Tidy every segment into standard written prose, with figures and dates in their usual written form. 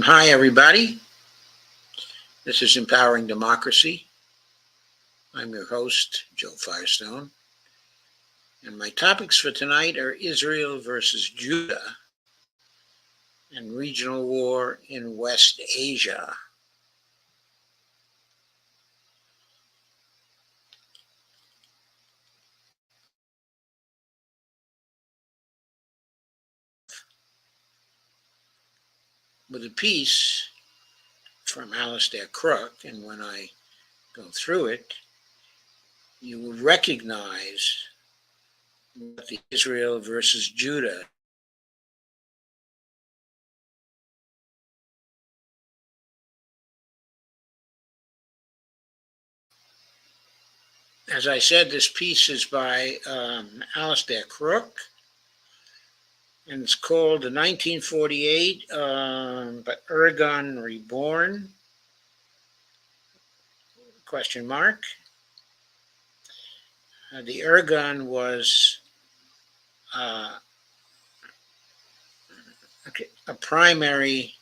Hi, everybody. This is Empowering Democracy. I'm your host, Joe Firestone. And my topics for tonight are Israel versus Judah and regional war in West Asia. With a piece from Alastair Crooke, and when I go through it, you will recognize what the Israel versus Judah. As I said, this piece is by Alastair Crooke, and it's called the 1948 but Ergon Reborn, question mark. The Ergon was a primary,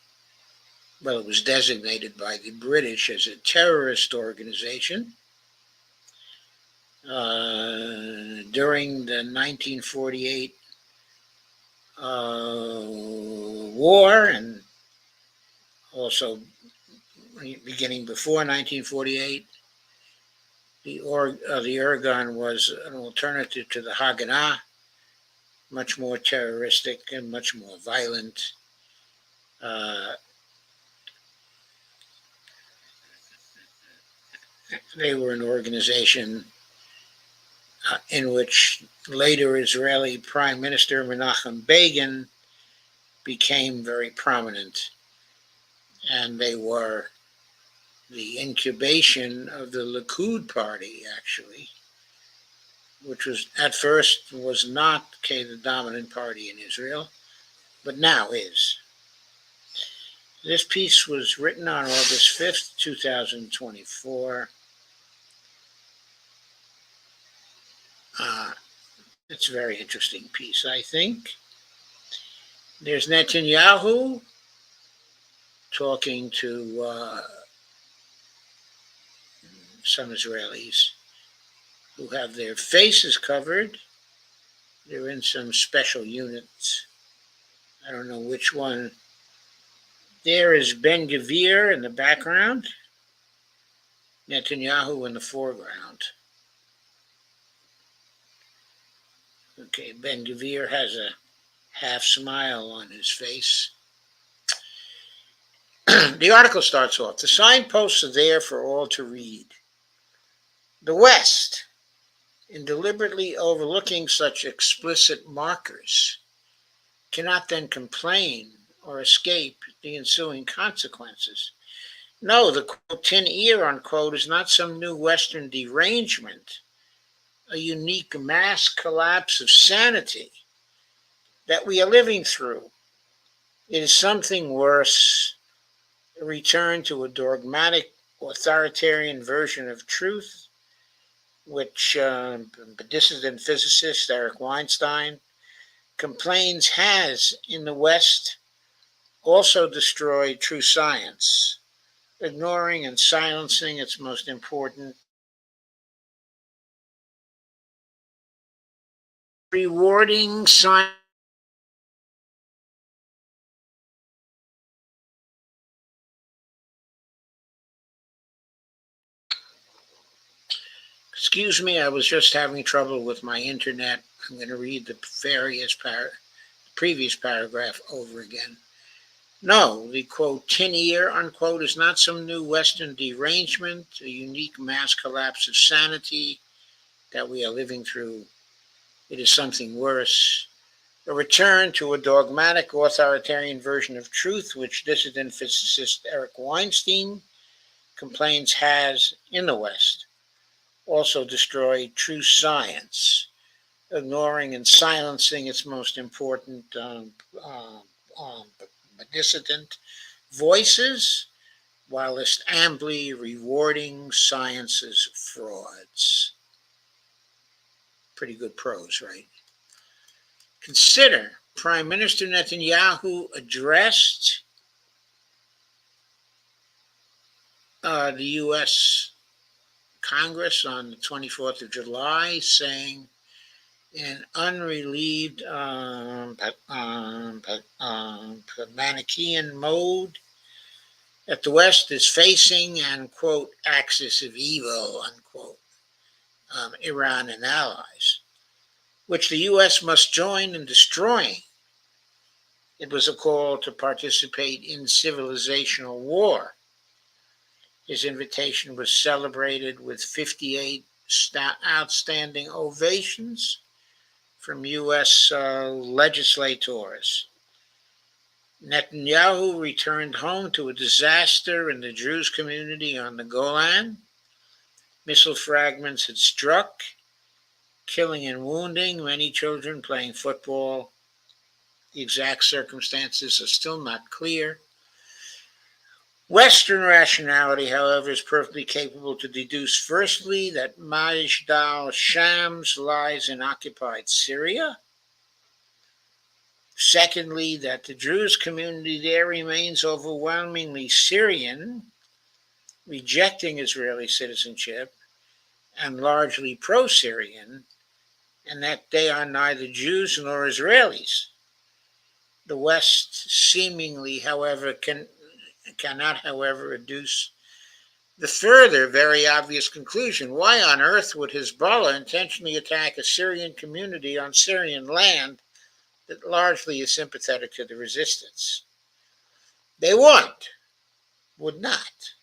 well, it was designated by the British as a terrorist organization during the 1948 war, and also beginning before 1948. The Ergon was an alternative to the Haganah, much more terroristic and much more violent. They were an organization in which later Israeli Prime Minister Menachem Begin became very prominent. And they were the incubation of the Likud party, actually, which was at first was not the dominant party in Israel, but now is. This piece was written on August 5th, 2024. It's a very interesting piece, I think. There's Netanyahu talking to some Israelis who have their faces covered. They're in some special units. I don't know which one. There is Ben Gvir in the background, Netanyahu in the foreground. Okay, Ben Gvir has a half smile on his face. The article starts off, the signposts are there for all to read. The West, in deliberately overlooking such explicit markers, cannot then complain or escape the ensuing consequences. No, the quote, tin ear, unquote, is not some new Western derangement, a unique mass collapse of sanity that we are living through. It is something worse, a return to a dogmatic, authoritarian version of truth, which dissident physicist Eric Weinstein complains has, in the West, also destroyed true science, ignoring and silencing its most important, rewarding science. Excuse me, I was just having trouble with my internet. I'm going to read the previous paragraph over again. No, the quote, tin ear, unquote, is not some new Western derangement, a unique mass collapse of sanity that we are living through. It is something worse, a return to a dogmatic, authoritarian version of truth, which dissident physicist Eric Weinstein complains has, in the West, also destroyed true science, ignoring and silencing its most important dissident voices, whilst amply rewarding science's frauds. Pretty good prose, right? Consider Prime Minister Netanyahu addressed the U.S. Congress on the 24th of July, saying in unrelieved Manichaean mode that the West is facing an, quote, axis of evil, unquote, Iran and allies, which the U.S. must join in destroying. It was a call to participate in civilizational war. His invitation was celebrated with 58 outstanding ovations from U.S. legislators. Netanyahu returned home to a disaster in the Druze community on the Golan. Missile fragments had struck, killing and wounding many children playing football. The exact circumstances are still not clear. Western rationality, however, is perfectly capable to deduce, firstly, that Majdal Shams lies in occupied Syria. Secondly, that the Druze community there remains overwhelmingly Syrian, rejecting Israeli citizenship, and largely pro-Syrian, and that they are neither Jews nor Israelis. The West seemingly, however, cannot, however, reduce the further very obvious conclusion. Why on earth would Hezbollah intentionally attack a Syrian community on Syrian land that largely is sympathetic to the resistance? They would not.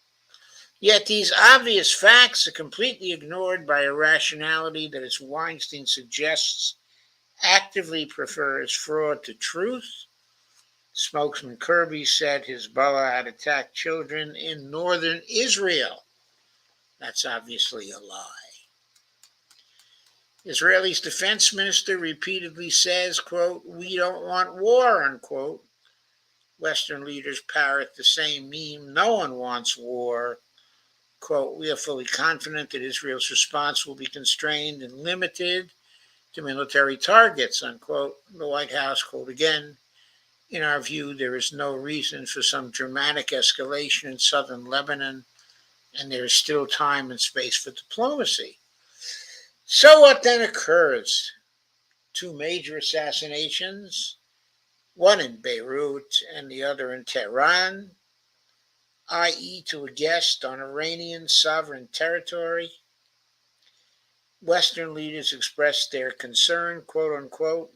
Yet these obvious facts are completely ignored by a rationality that, as Weinstein suggests, actively prefers fraud to truth. Spokesman Kirby said Hezbollah had attacked children in northern Israel. That's obviously a lie. Israel's defense minister repeatedly says, quote, "We don't want war," unquote. Western leaders parrot the same meme, "No one wants war." Quote, "We are fully confident that Israel's response will be constrained and limited to military targets," unquote. The White House, quote again, "In our view, there is no reason for some dramatic escalation in southern Lebanon, and there is still time and space for diplomacy." So what then occurs? Two major assassinations, one in Beirut and the other in Tehran, i.e. to a guest on Iranian sovereign territory. Western leaders expressed their concern, quote unquote.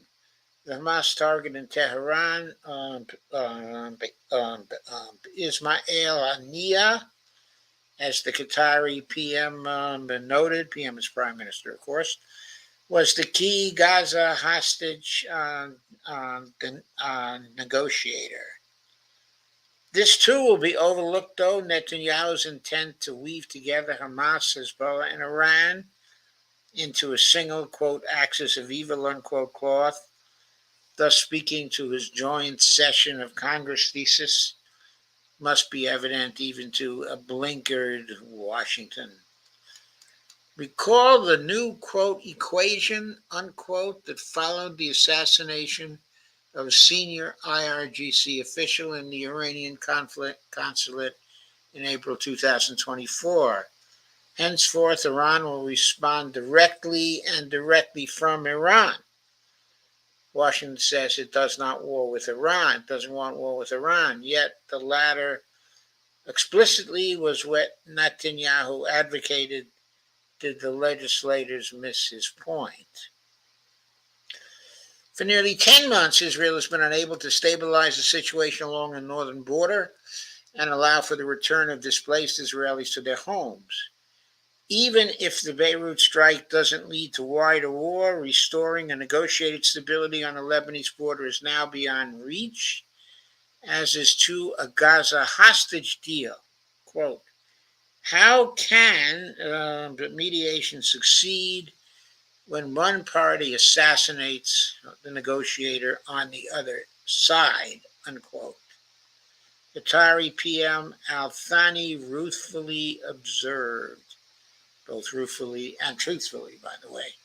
The Hamas target in Tehran, Ismail Haniyeh, as the Qatari PM noted, PM is Prime Minister, of course, was the key Gaza hostage negotiator. This too will be overlooked, though. Netanyahu's intent to weave together Hamas, Hezbollah, and Iran into a single, quote, axis of evil, unquote, cloth, thus speaking to his joint session of Congress thesis, must be evident even to a blinkered Washington. Recall the new, quote, equation, unquote, that followed the assassination of a senior IRGC official in the Iranian consulate in April 2024. Henceforth, Iran will respond directly and directly from Iran. Washington says it does not war with Iran, doesn't want war with Iran, yet the latter explicitly was what Netanyahu advocated. Did the legislators miss his point? For nearly 10 months, Israel has been unable to stabilize the situation along the northern border and allow for the return of displaced Israelis to their homes. Even if the Beirut strike doesn't lead to wider war, restoring a negotiated stability on the Lebanese border is now beyond reach, as is to a Gaza hostage deal. Quote, "How can mediation succeed when one party assassinates the negotiator on the other side?" Unquote. Qatari PM Al-Thani ruthfully observed, both ruthfully and truthfully, by the way.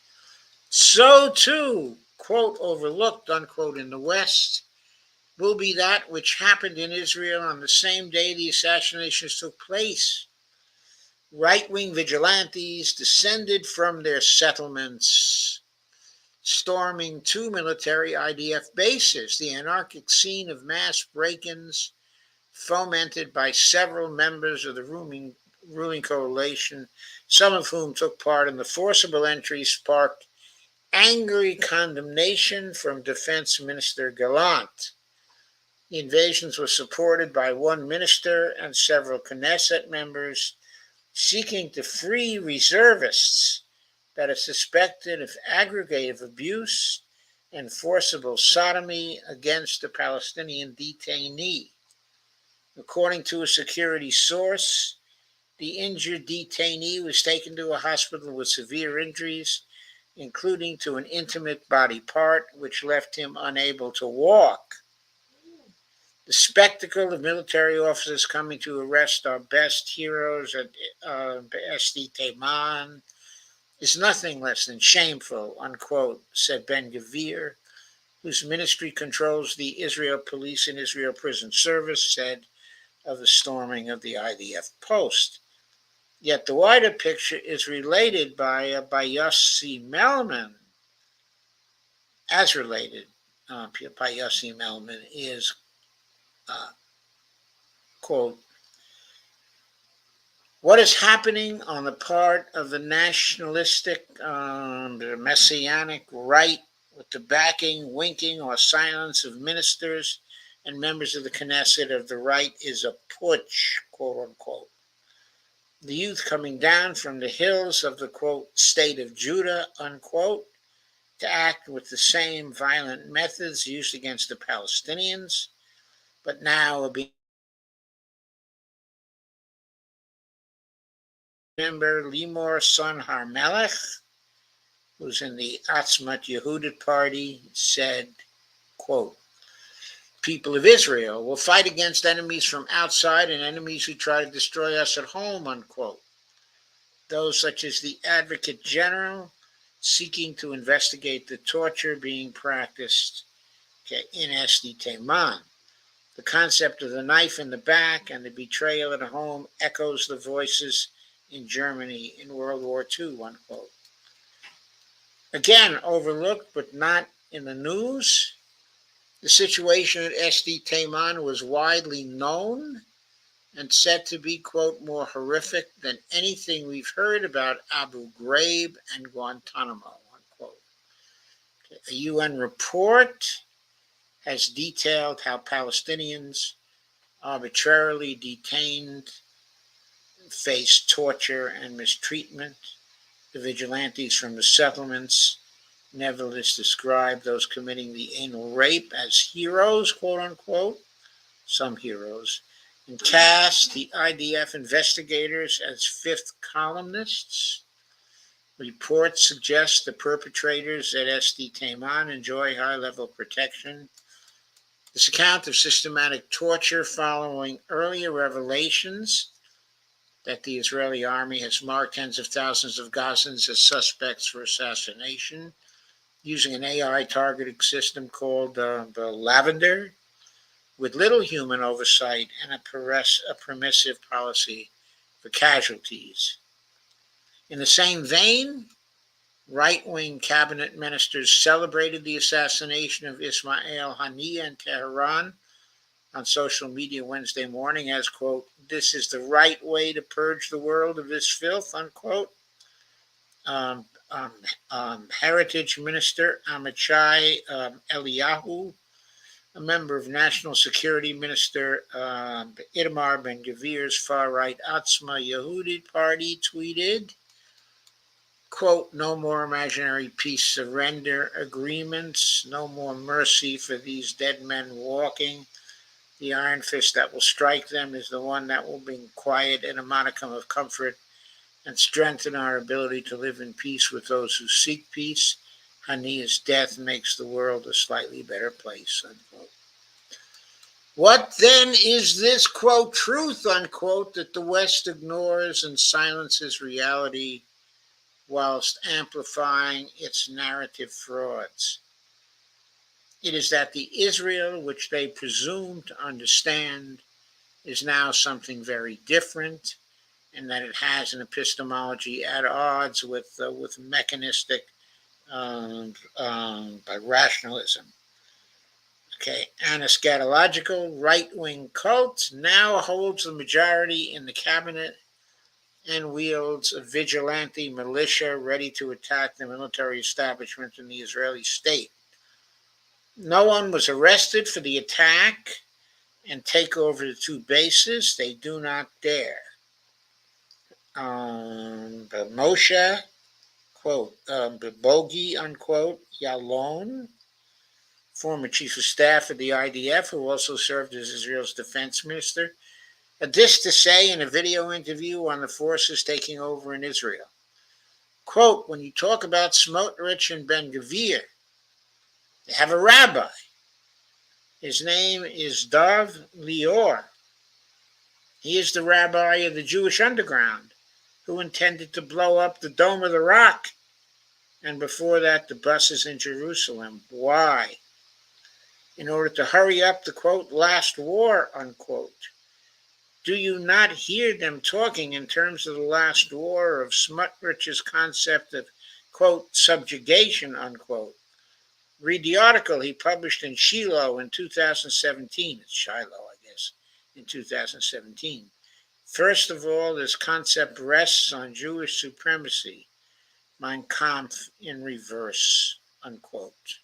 So too, quote, overlooked, unquote, in the West, will be that which happened in Israel on the same day the assassinations took place. Right-wing vigilantes descended from their settlements, storming two military IDF bases. The anarchic scene of mass break-ins, fomented by several members of the ruling coalition, some of whom took part in the forcible entry, sparked angry condemnation from Defense Minister Gallant. The invasions were supported by one minister and several Knesset members seeking to free reservists that are suspected of aggregative abuse and forcible sodomy against a Palestinian detainee. According to a security source, the injured detainee was taken to a hospital with severe injuries, including to an intimate body part, which left him unable to walk. The spectacle of military officers coming to arrest our best heroes at Esti Teiman is nothing less than shameful, unquote, said Ben Gvir, whose ministry controls the Israel police and Israel prison service, said of the storming of the IDF post. Yet the wider picture is related by Yossi Melman. As related by Yossi Melman is, quote, what is happening on the part of the nationalistic, the messianic right with the backing, winking, or silence of ministers and members of the Knesset of the right is a putsch, quote unquote. The youth coming down from the hills of the, quote, state of Judah, unquote, to act with the same violent methods used against the Palestinians, but now are being member Limor Son Harmelech, who's in the Atzmat Yehudit party, said, quote, people of Israel will fight against enemies from outside and enemies who try to destroy us at home, unquote. Those such as the Advocate General seeking to investigate the torture being practiced in Esti Teiman. The concept of the knife in the back and the betrayal at home echoes the voices in Germany in World War II, unquote. Again, overlooked but not in the news, the situation at Esti Teiman was widely known and said to be, quote, more horrific than anything we've heard about Abu Ghraib and Guantanamo, unquote. A UN report has detailed how Palestinians arbitrarily detained face torture and mistreatment. The vigilantes from the settlements nevertheless described those committing the anal rape as heroes, quote unquote, some heroes, and cast the IDF investigators as fifth columnists. Reports suggest the perpetrators at Esti Teiman enjoy high-level protection. This account of systematic torture following earlier revelations that the Israeli army has marked tens of thousands of Gazans as suspects for assassination using an AI targeting system called the Lavender, with little human oversight and a permissive policy for casualties. In the same vein, right-wing cabinet ministers celebrated the assassination of Ismail Haniyeh in Tehran on social media Wednesday morning as, quote, this is the right way to purge the world of this filth, unquote. Heritage Minister Amichai Eliyahu, a member of National Security Minister Itamar Ben-Gvir's far-right Atzma Yehudit party, tweeted, quote, no more imaginary peace surrender agreements, no more mercy for these dead men walking. The iron fist that will strike them is the one that will bring quiet and a modicum of comfort and strengthen our ability to live in peace with those who seek peace. Haniyeh's death makes the world a slightly better place, unquote. What then is this, quote, truth, unquote, that the West ignores and silences reality whilst amplifying its narrative frauds? It is that the Israel which they presume to understand is now something very different and that it has an epistemology at odds with mechanistic by rationalism. Okay, an eschatological right-wing cult now holds the majority in the cabinet and wields a vigilante militia ready to attack the military establishment in the Israeli state. No one was arrested for the attack and take over the two bases. They do not dare. But Moshe, quote, Bogi, unquote, Yalon, former chief of staff of the IDF, who also served as Israel's defense minister, had this to say in a video interview on the forces taking over in Israel. Quote, when you talk about Smotrich and Ben-Gvir, they have a rabbi. His name is Dov Lior. He is the rabbi of the Jewish underground who intended to blow up the Dome of the Rock, and before that, the buses in Jerusalem. Why? In order to hurry up the, quote, last war, unquote. Do you not hear them talking in terms of the last war, of Smotrich's concept of, quote, subjugation, unquote? Read the article he published in Shiloh in 2017. It's Shiloh, I guess, in 2017. First of all, this concept rests on Jewish supremacy. Mein Kampf in reverse, unquote.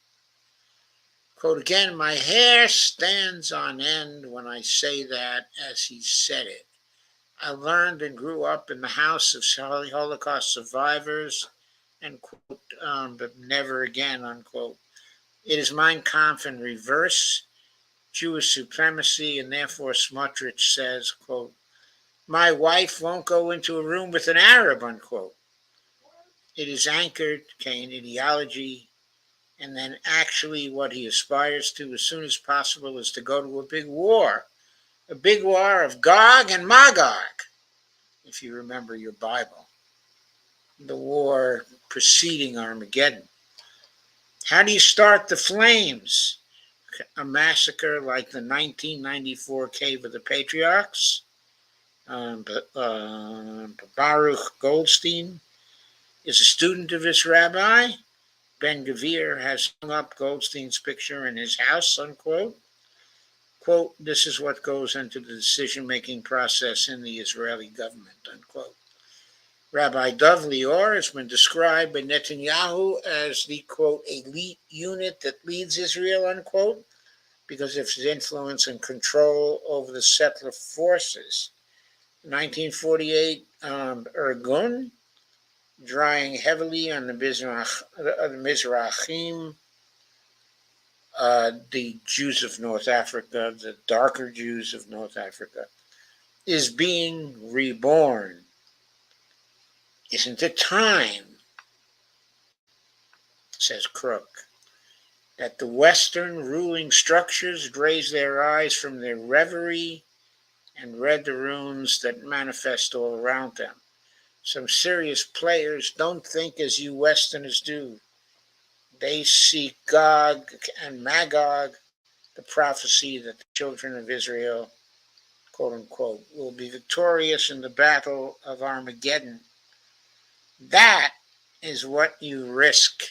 Quote again, my hair stands on end when I say that as he said it. I learned and grew up in the house of Holocaust survivors, and quote, but never again, unquote. It is Mein Kampf in reverse, Jewish supremacy, and therefore Smotrich says, quote, my wife won't go into a room with an Arab, unquote. It is anchored, in ideology, and then actually what he aspires to as soon as possible is to go to a big war of Gog and Magog, if you remember your Bible, the war preceding Armageddon. How do you start the flames? A massacre like the 1994 Cave of the Patriarchs? Baruch Goldstein is a student of this rabbi. Ben-Gvir has hung up Goldstein's picture in his house, unquote. Quote, this is what goes into the decision-making process in the Israeli government, unquote. Rabbi Dov Lior has been described by Netanyahu as the, quote, elite unit that leads Israel, unquote, because of his influence and control over the settler forces. 1948, Irgun, drawing heavily on the Mizrahim, the Jews of North Africa, the darker Jews of North Africa, is being reborn. Isn't it time, says Crooke, that the Western ruling structures raise their eyes from their reverie and read the runes that manifest all around them? Some serious players don't think as you Westerners do. They see Gog and Magog, the prophecy that the children of Israel, quote unquote, will be victorious in the battle of Armageddon. That is what you risk,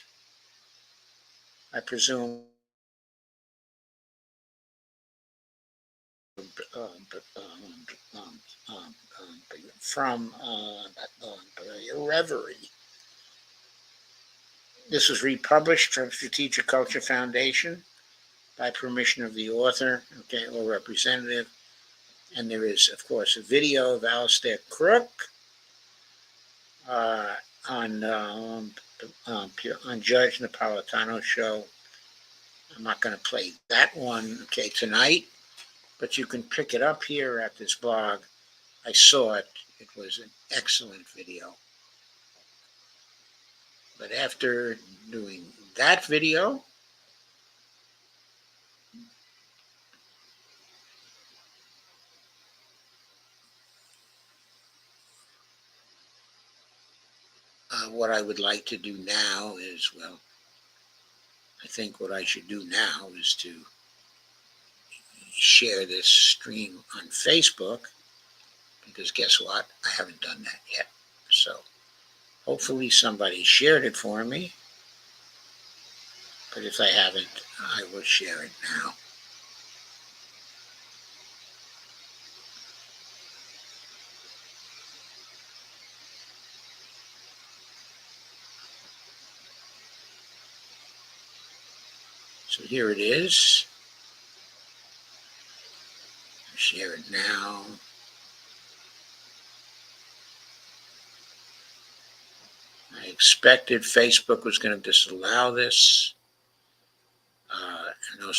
I presume. From your reverie. This was republished from Strategic Culture Foundation by permission of the author, okay, or representative. And there is, of course, a video of Alastair Crooke on Judge Napolitano's show. I'm not going to play that one, okay, tonight, but you can pick it up here at this blog. I saw it. It was an excellent video. But after doing that video, what I would like to do now is, well, I think what I should do now is to share this stream on Facebook because guess what? I haven't done that yet. So hopefully somebody shared it for me. But if I haven't, I will share it now. So here it is. Share it now. I expected Facebook was going to disallow this. No,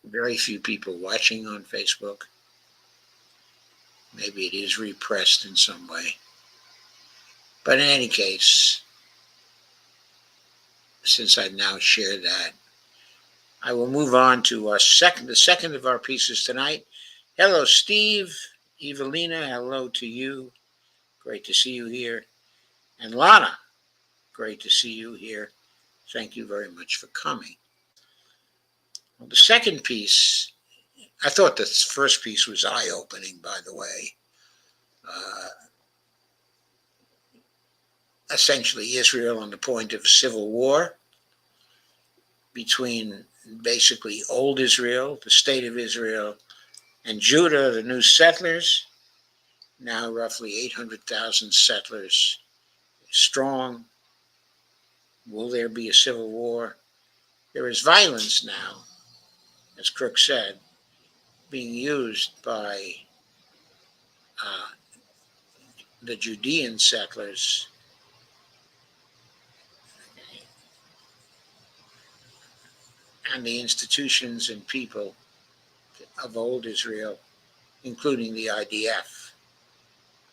very few people watching on Facebook. Maybe it is repressed in some way. But in any case, since I've now shared that, I will move on to the second of our pieces tonight. Hello, Steve. Evelina, hello to you. Great to see you here. And Lana, great to see you here. Thank you very much for coming. Well, the second piece, I thought the first piece was eye-opening, by the way. Essentially, Israel on the point of a civil war between basically old Israel, the state of Israel, and Judah, the new settlers, now roughly 800,000 settlers strong. Will there be a civil war? There is violence now, as Crooke said, being used by the Judean settlers and the institutions and people of old Israel, including the IDF.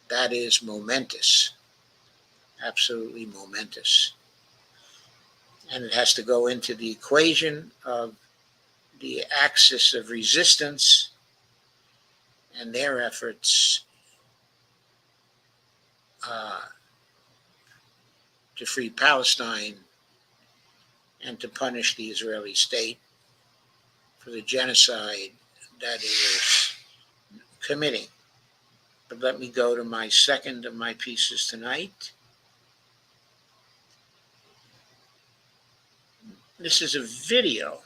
That is momentous, absolutely momentous. And it has to go into the equation of the axis of resistance and their efforts to free Palestine and to punish the Israeli state for the genocide that it is committing. But let me go to my second of my pieces tonight. This is a video.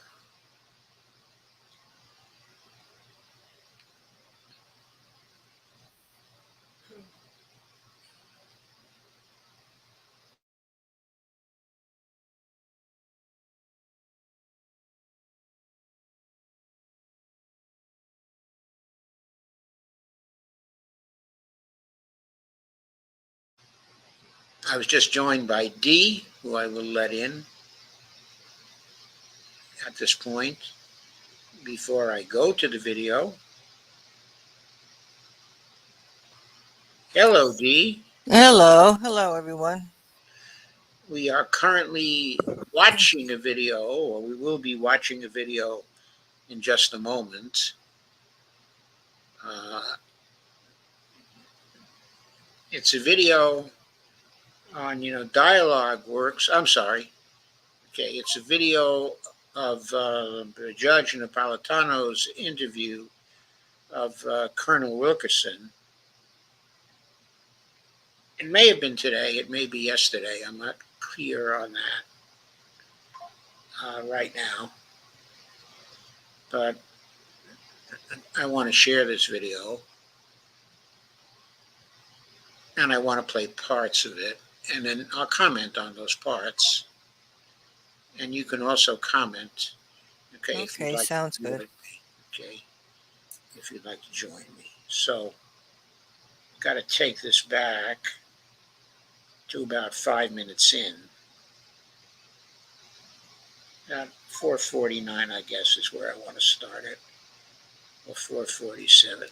I was just joined by Dee, who I will let in at this point before I go to the video. Hello, Dee. Hello, everyone. We are currently watching a video, or we will be watching a video in just a moment. It's a video on, dialogue works. I'm sorry. Okay, it's a video of Judge Napolitano's interview of Colonel Wilkerson. It may have been today, it may be yesterday. I'm not clear on that right now. But I want to share this video. And I want to play parts of it. And then I'll comment on those parts. And you can also comment. Okay, if you'd like sounds to join good. me. Okay, if you'd like to join me. So, got to take this back to about 5 minutes in. About 4:49, I guess, is where I want to start it. Or 4:47.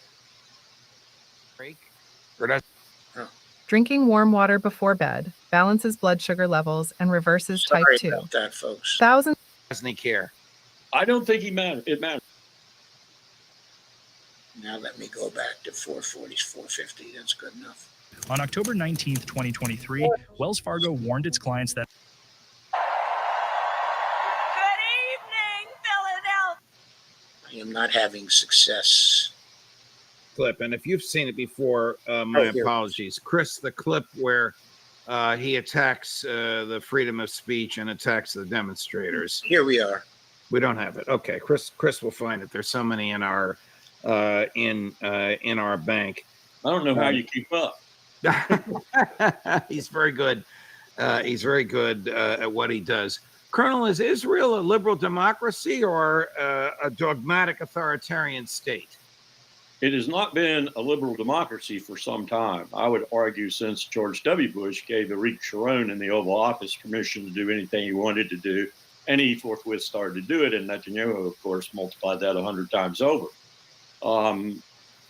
Break. Drinking warm water before bed balances blood sugar levels and reverses type 2. Sorry about that, folks. Thousands. Doesn't he care? I don't think it matters. Now let me go back to 4:40, 4:50. That's good enough. On October 19th, 2023, Wells Fargo warned its clients that Good evening. am not having success. Clip, and if you've seen it before, my here. apologies. Chris, the clip where he attacks the freedom of speech and attacks the demonstrators. Here we are. We don't have it. Okay, Chris will find it. There's so many in our in our bank. I don't know how you keep up. He's very good. He's very good at what he does. Colonel, is Israel a liberal democracy or a dogmatic authoritarian state? It has not been a liberal democracy for some time. I would argue since George W. Bush gave Ariel Sharon in the Oval Office permission to do anything he wanted to do, and he forthwith started to do it, and Netanyahu, of course, multiplied that 100 times over.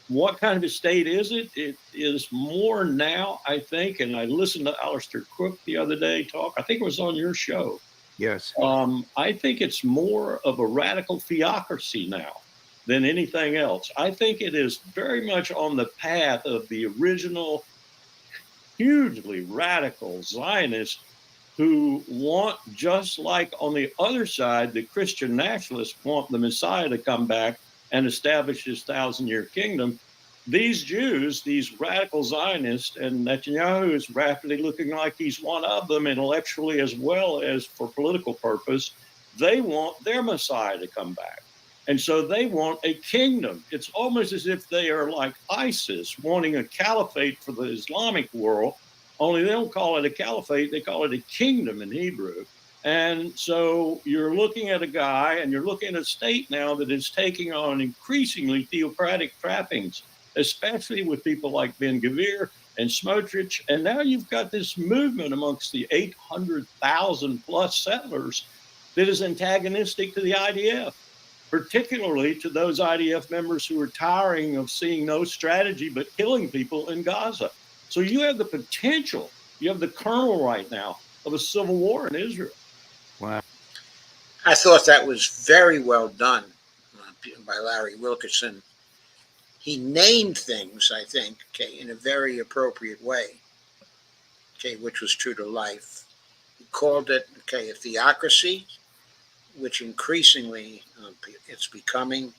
What kind of a state is it? It is more now, I think, and I listened to Alastair Crooke the other day talk. I think it was on your show. Yes. I think it's more of a radical theocracy now than anything else. I think it is very much on the path of the original, hugely radical Zionists who want, just like on the other side, the Christian nationalists want the Messiah to come back and establish his 1,000-year kingdom. These Jews, these radical Zionists, and Netanyahu is rapidly looking like he's one of them intellectually as well as for political purpose. They want their Messiah to come back. And so they want a kingdom. It's almost as if they are like ISIS, wanting a caliphate for the Islamic world, only they don't call it a caliphate, they call it a kingdom in Hebrew. And so you're looking at a guy and you're looking at a state now that is taking on increasingly theocratic trappings, especially with people like Ben Gvir and Smotrich. And now you've got this movement amongst the 800,000 plus settlers that is antagonistic to the IDF, particularly to those IDF members who are tiring of seeing no strategy but killing people in Gaza. So you have the potential, you have the kernel right now of a civil war in Israel. Wow. I thought that was very well done by Larry Wilkerson. He named things, I think, in a very appropriate way, which was true to life. He called it, a theocracy, which increasingly it's becoming.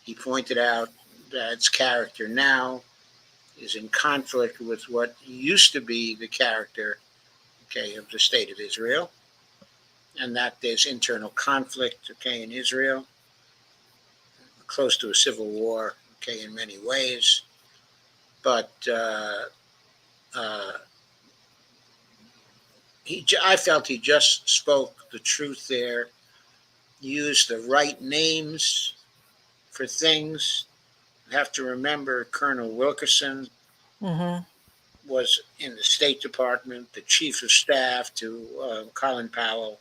He pointed out that its character now is in conflict with what used to be the character, of the state of Israel, and that there's internal conflict, in Israel, close to a civil war, in many ways. But I felt he just spoke the truth there, used the right names for things. You have to remember Colonel Wilkerson was in the State Department, the chief of staff to Colin Powell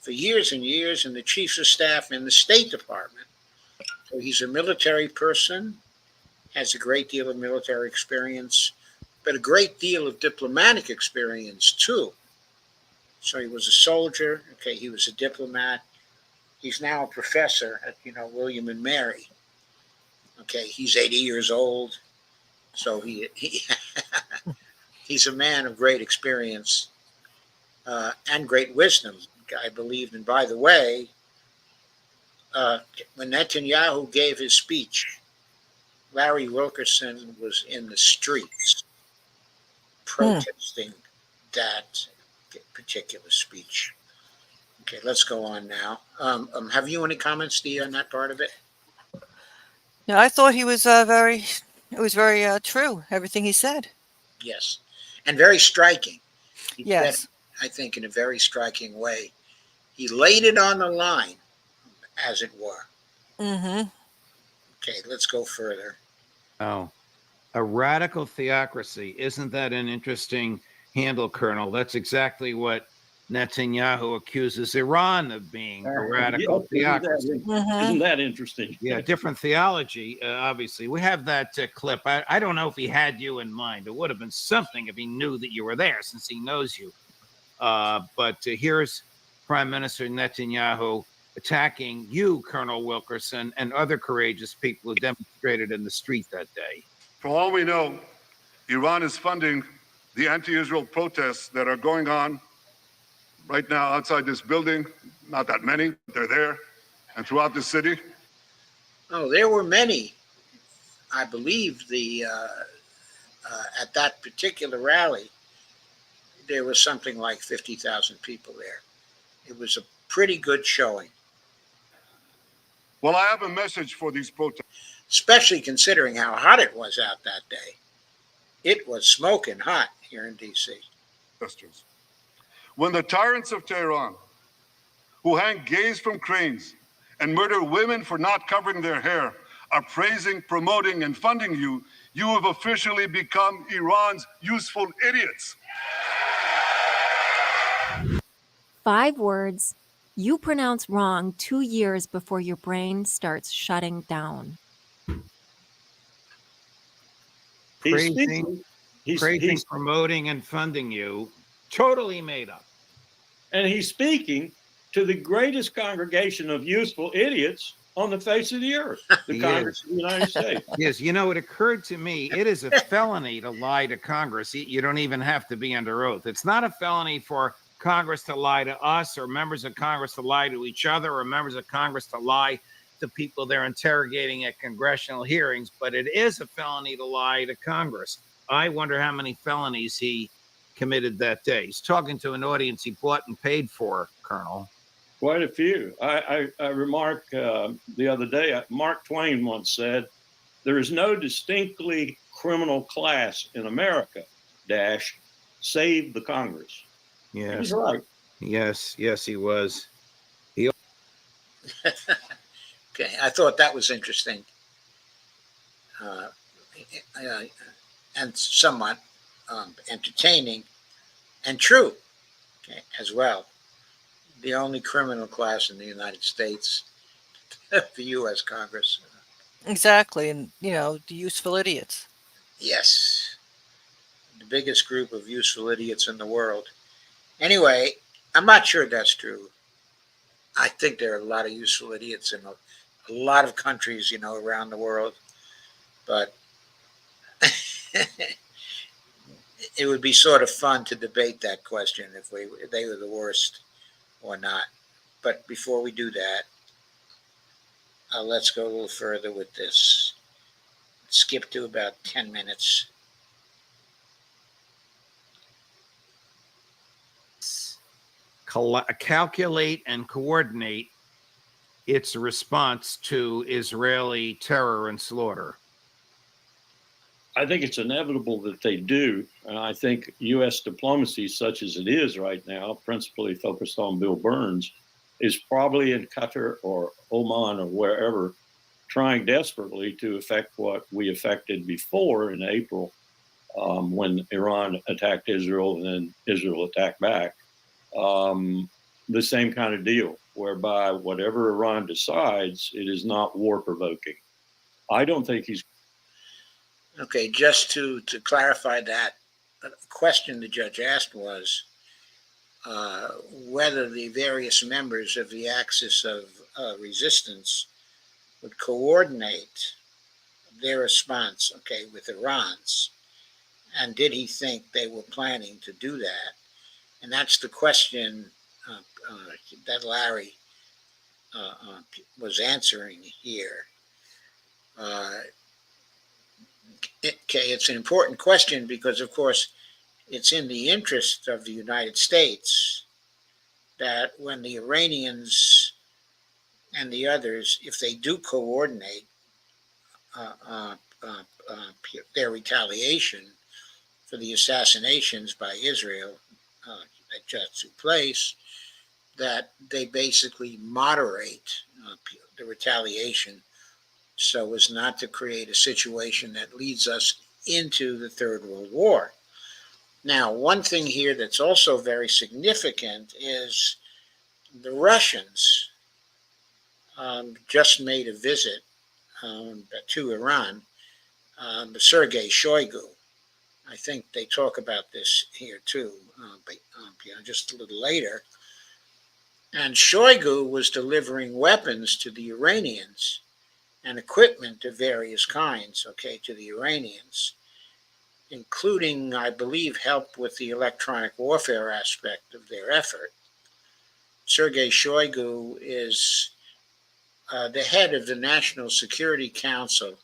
for years and years, and the chief of staff in the State Department. So he's a military person, has a great deal of military experience, but a great deal of diplomatic experience too. So he was a soldier, he was a diplomat. He's now a professor at, William and Mary. He's 80 years old. So he he's a man of great experience and great wisdom, I believe. And by the way, when Netanyahu gave his speech, Larry Wilkerson was in the streets protesting that particular speech. Let's go on now. Have you any comments, Steve, on that part of it? No, I thought he was very true, everything he said. Yes, and very striking. He Yes. said, I think, in a very striking way. He laid it on the line, as it were. Mm-hmm. Let's go further. Oh, a radical theocracy. Isn't that an interesting handle, Colonel? That's exactly what Netanyahu accuses Iran of being, a radical theocracy. Isn't that interesting? Yeah, different theology, obviously. We have that clip. I don't know if he had you in mind. It would have been something if he knew that you were there, since he knows you. But here's Prime Minister Netanyahu attacking you, Colonel Wilkerson, and other courageous people who demonstrated in the street that day. For all we know, Iran is funding the anti-Israel protests that are going on right now outside this building. Not that many, but they're there, and throughout the city. Oh, there were many. I believe at that particular rally, there was something like 50,000 people there. It was a pretty good showing, Well, I have a message for these especially considering how hot it was out that day. It was smoking hot here in D.C. protesters. When the tyrants of Tehran, who hang gays from cranes and murder women for not covering their hair, are praising, promoting, and funding you, you have officially become Iran's useful idiots. 5 words you pronounce wrong 2 years before your brain starts shutting down. He's Praising, speaking. praising, promoting, and funding you. Totally made up. And he's speaking to the greatest congregation of useful idiots on the face of the earth, the He Congress is. of the United States. Yes, you know, it occurred to me it is a felony to lie to Congress. You don't even have to be under oath. It's not a felony for Congress to lie to us or members of Congress to lie to each other or members of Congress to lie to people they're interrogating at congressional hearings, but it is a felony to lie to Congress. I wonder how many felonies he committed that day. He's talking to an audience he bought and paid for, Colonel. Quite a few. I remarked the other day, Mark Twain once said, there is no distinctly criminal class in America, save the Congress. Yes. He's right. Yes, he was. Okay, I thought that was interesting, and somewhat entertaining and true, okay, as well. The only criminal class in the United States, the U.S. Congress. Exactly. And, the useful idiots. Yes, the biggest group of useful idiots in the world. Anyway, I'm not sure that's true. I think there are a lot of useful idiots in a lot of countries, around the world. But it would be sort of fun to debate that question if they were the worst or not. But before we do that, let's go a little further with this. Skip to about 10 minutes. Calculate and coordinate its response to Israeli terror and slaughter. I think it's inevitable that they do. And I think U.S. diplomacy, such as it is right now, principally focused on Bill Burns, is probably in Qatar or Oman or wherever, trying desperately to affect what we affected before in April, when Iran attacked Israel and then Israel attacked back. The same kind of deal, whereby whatever Iran decides, it is not war provoking. I don't think he's. Okay, just to clarify that, the question the judge asked was whether the various members of the axis of resistance would coordinate their response, okay, with Iran's. And did he think they were planning to do that? And that's the question that Larry was answering here. It's an important question because, of course, it's in the interest of the United States that when the Iranians and the others, if they do coordinate their retaliation for the assassinations by Israel that just took place, that they basically moderate the retaliation so as not to create a situation that leads us into the Third World War. Now, one thing here that's also very significant is the Russians just made a visit to Iran, Sergei Shoigu. I think they talk about this here too, just a little later. And Shoigu was delivering weapons to the Iranians and equipment of various kinds, to the Iranians, including, I believe, help with the electronic warfare aspect of their effort. Sergei Shoigu is the head of the National Security Council,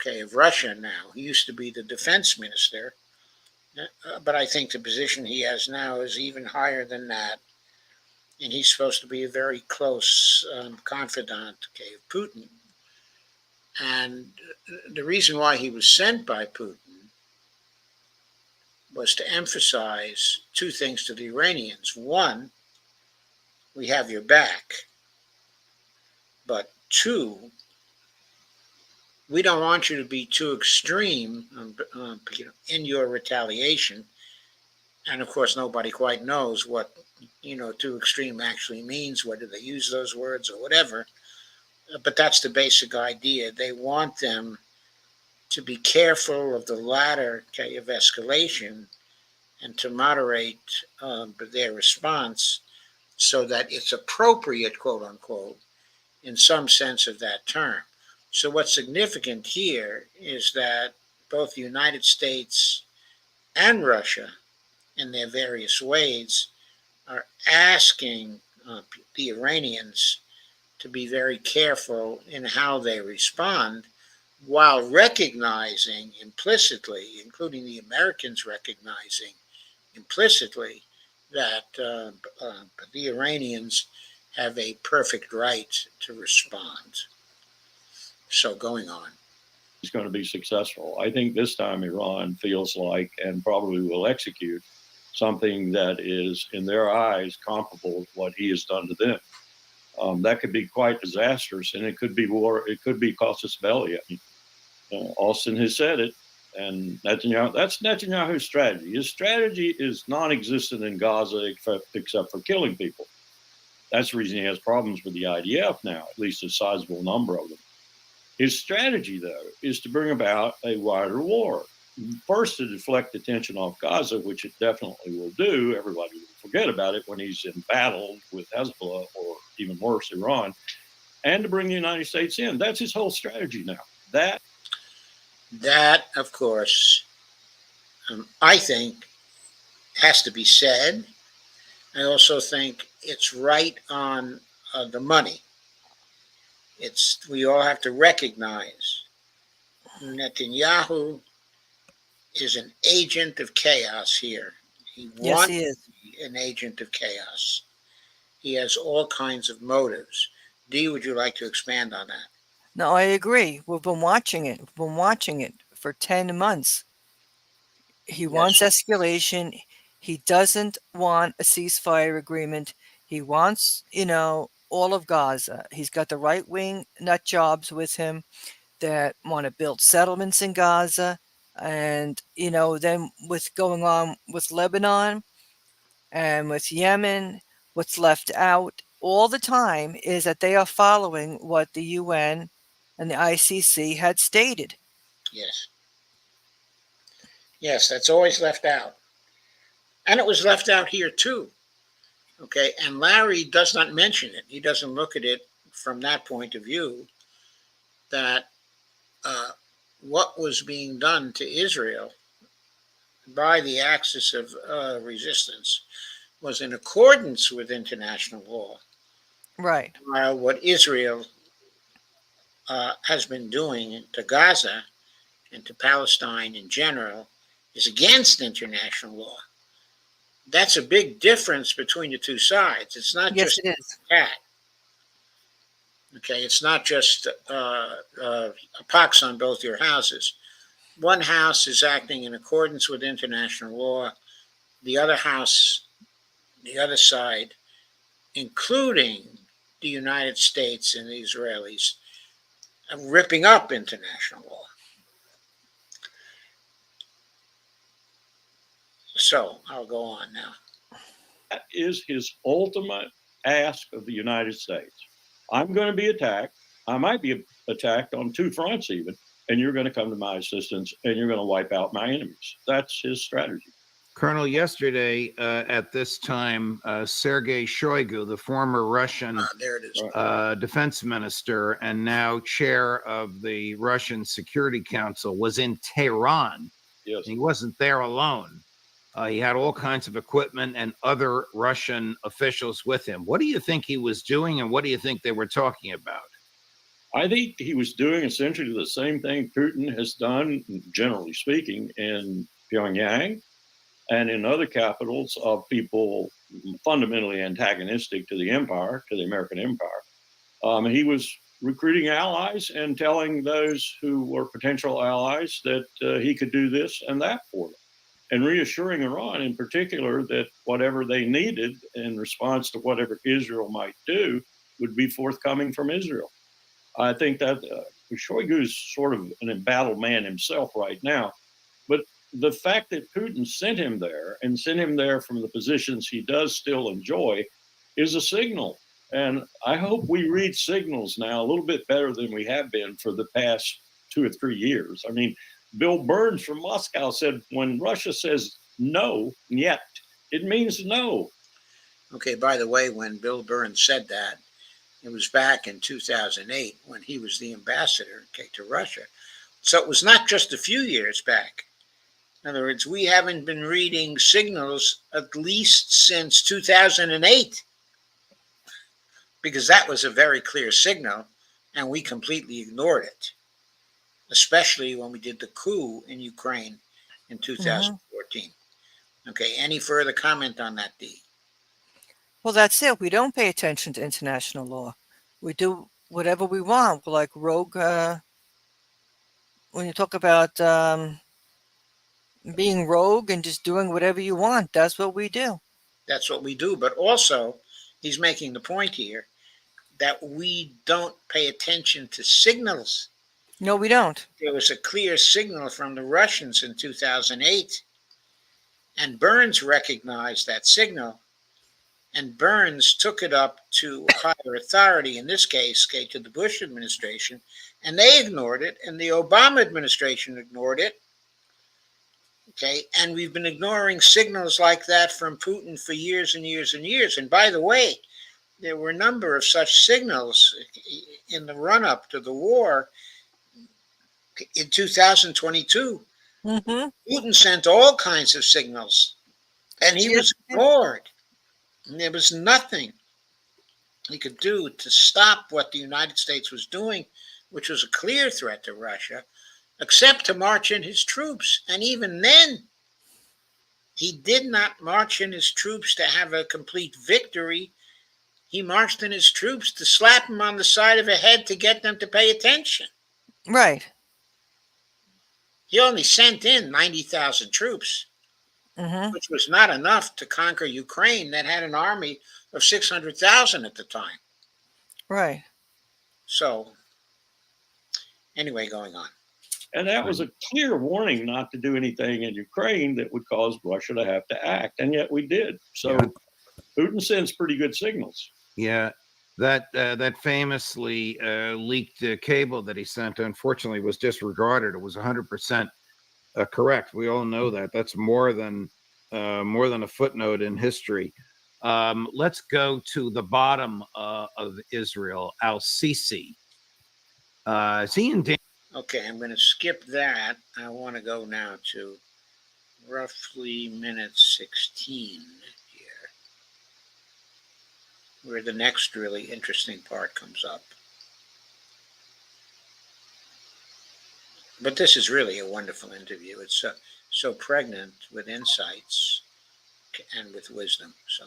of Russia now. He used to be the defense minister, but I think the position he has now is even higher than that. And he's supposed to be a very close confidant, of Putin. And the reason why he was sent by Putin was to emphasize two things to the Iranians. One, we have your back. But two, we don't want you to be too extreme in your retaliation. And of course, nobody quite knows what, too extreme actually means, whether they use those words or whatever. But that's the basic idea. They want them to be careful of the ladder of escalation and to moderate their response so that it's appropriate, quote unquote, in some sense of that term. So what's significant here is that both the United States and Russia, in their various ways, are asking the Iranians to be very careful in how they respond, while recognizing implicitly, including the Americans recognizing implicitly, that the Iranians have a perfect right to respond. So going on. He's going to be successful. I think this time Iran feels like, and probably will execute, something that is, in their eyes, comparable to what he has done to them. That could be quite disastrous, and it could be war. It could be casus belli. Austin has said it, and Netanyahu. That's Netanyahu's strategy. His strategy is non-existent in Gaza except for killing people. That's the reason he has problems with the IDF now, at least a sizable number of them. His strategy, though, is to bring about a wider war. First, to deflect attention off Gaza, which it definitely will do. Everybody will forget about it when he's in battle with Hezbollah, or even worse, Iran, and to bring the United States in. That's his whole strategy now. That, of course, I think has to be said. I also think it's right on the money. We all have to recognize Netanyahu is an agent of chaos here. Yes, he is. To be an agent of chaos. He has all kinds of motives. Dee, would you like to expand on that? No, I agree. We've been watching it. We've been watching it for 10 months. He wants escalation. He doesn't want a ceasefire agreement. He wants, all of Gaza. He's got the right-wing nut jobs with him that want to build settlements in Gaza. And, then with going on with Lebanon and with Yemen, what's left out all the time is that they are following what the UN and the ICC had stated. Yes. Yes, that's always left out. And it was left out here too. Okay, and Larry does not mention it. He doesn't look at it from that point of view, that what was being done to Israel by the Axis of Resistance was in accordance with international law. Right. While what Israel has been doing to Gaza and to Palestine in general is against international law. That's a big difference between the two sides. It's not just it is. that. Okay, it's not just a pox on both your houses. One house is acting in accordance with international law. The other house, the other side, including the United States and the Israelis, are ripping up international law. So I'll go on now. That is his ultimate ask of the United States. I'm going to be attacked. I might be attacked on two fronts even, and you're going to come to my assistance, and you're going to wipe out my enemies. That's his strategy. Colonel, yesterday at this time, Sergei Shoigu, the former Russian There it is. defense minister and now chair of the Russian Security Council, was in Tehran. Yes. He wasn't there alone. He had all kinds of equipment and other Russian officials with him. What do you think he was doing, and what do you think they were talking about? I think he was doing essentially the same thing Putin has done, generally speaking, in Pyongyang and in other capitals of people fundamentally antagonistic to the empire, to the American empire. He was recruiting allies and telling those who were potential allies that he could do this and that for them, and reassuring Iran in particular that whatever they needed in response to whatever Israel might do would be forthcoming from Israel. I think that Shoigu is sort of an embattled man himself right now. But the fact that Putin sent him there and sent him there from the positions he does still enjoy is a signal. And I hope we read signals now a little bit better than we have been for the past 2 or 3 years. I mean, Bill Burns from Moscow said when Russia says no, yet, it means no. Okay, by the way, when Bill Burns said that, it was back in 2008 when he was the ambassador, okay, to Russia. So it was not just a few years back. In other words, we haven't been reading signals at least since 2008, because that was a very clear signal, and we completely ignored it, especially when we did the coup in Ukraine in 2014. Okay, any further comment on that, Dee? Well, that's it. We don't pay attention to international law. We do whatever we want. We're like rogue. When you talk about being rogue and just doing whatever you want, that's what we do. That's what we do. But also, he's making the point here that we don't pay attention to signals. No, we don't. There was a clear signal from the Russians in 2008, and Burns recognized that signal, and Burns took it up to higher authority, in this case, to the Bush administration, and they ignored it, and the Obama administration ignored it. Okay, and we've been ignoring signals like that from Putin for years and years and years. And by the way, there were a number of such signals in the run-up to the war. In 2022, Putin sent all kinds of signals, and he was ignored. And there was nothing he could do to stop what the United States was doing, which was a clear threat to Russia, except to march in his troops. And even then, he did not march in his troops to have a complete victory. He marched in his troops to slap them on the side of the head to get them to pay attention. Right. He only sent in 90,000 troops, which was not enough to conquer Ukraine that had an army of 600,000 at the time. Right. So, anyway, going on. And that was a clear warning not to do anything in Ukraine that would cause Russia to have to act. And yet we did. So Putin sends pretty good signals. Yeah. That famously leaked cable that he sent, unfortunately, was disregarded. It was 100% correct. We all know that. That's more than a footnote in history. Let's go to the bottom of Israel, Al-Sisi. Is he in danger? Okay, I'm going to skip that. I want to go now to roughly minute 16 here, where the next really interesting part comes up. But this is really a wonderful interview. It's so pregnant with insights and with wisdom. So,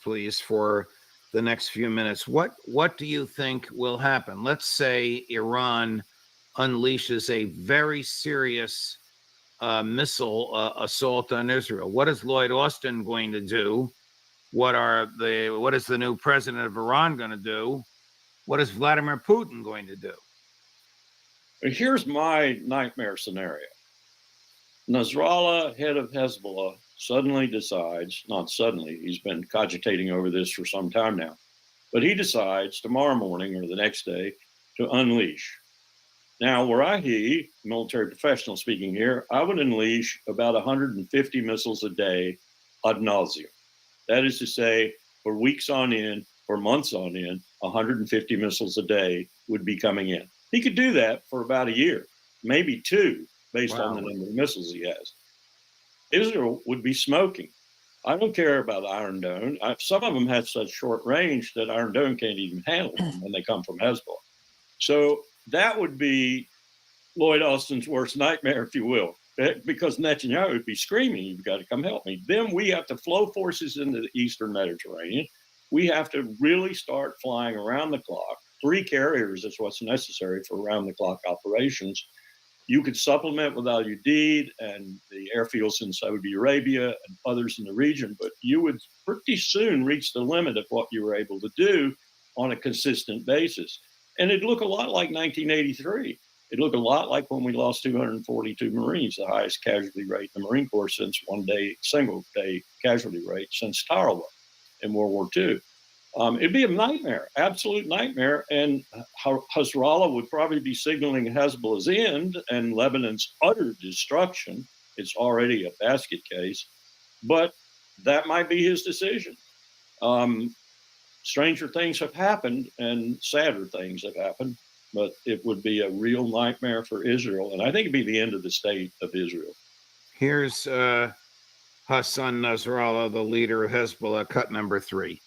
please, for the next few minutes, what do you think will happen? Let's say Iran unleashes a very serious missile assault on Israel. What is Lloyd Austin going to do? What is the new president of Iran going to do? What is Vladimir Putin going to do? Here's my nightmare scenario. Nasrallah, head of Hezbollah, suddenly decides, not suddenly, he's been cogitating over this for some time now, but he decides tomorrow morning or the next day to unleash. Now, were I he, military professional speaking here, I would unleash about 150 missiles a day ad nauseum. That is to say, for weeks on end, for months on end, 150 missiles a day would be coming in. He could do that for about a year, maybe two, based on the number of missiles he has. Israel would be smoking. I don't care about Iron Dome. Some of them have such short range that Iron Dome can't even handle them when they come from Hezbollah. So that would be Lloyd Austin's worst nightmare, if you will, because Netanyahu would be screaming, "You've got to come help me." Then we have to flow forces into the Eastern Mediterranean. We have to really start flying around the clock. 3 carriers is what's necessary for round-the-clock operations. You could supplement with Al Udeid and the airfields in Saudi Arabia and others in the region, but you would pretty soon reach the limit of what you were able to do on a consistent basis. And it'd look a lot like 1983. It'd look a lot like when we lost 242 Marines, the highest casualty rate in the Marine Corps since single-day casualty rate since Tarawa in World War II. It'd be a nightmare, absolute nightmare. And Hezbollah would probably be signaling Hezbollah's end and Lebanon's utter destruction. It's already a basket case, but that might be his decision. Stranger things have happened and sadder things have happened, but it would be a real nightmare for Israel. And I think it'd be the end of the state of Israel. Here's Hassan Nasrallah, the leader of Hezbollah, cut number 3.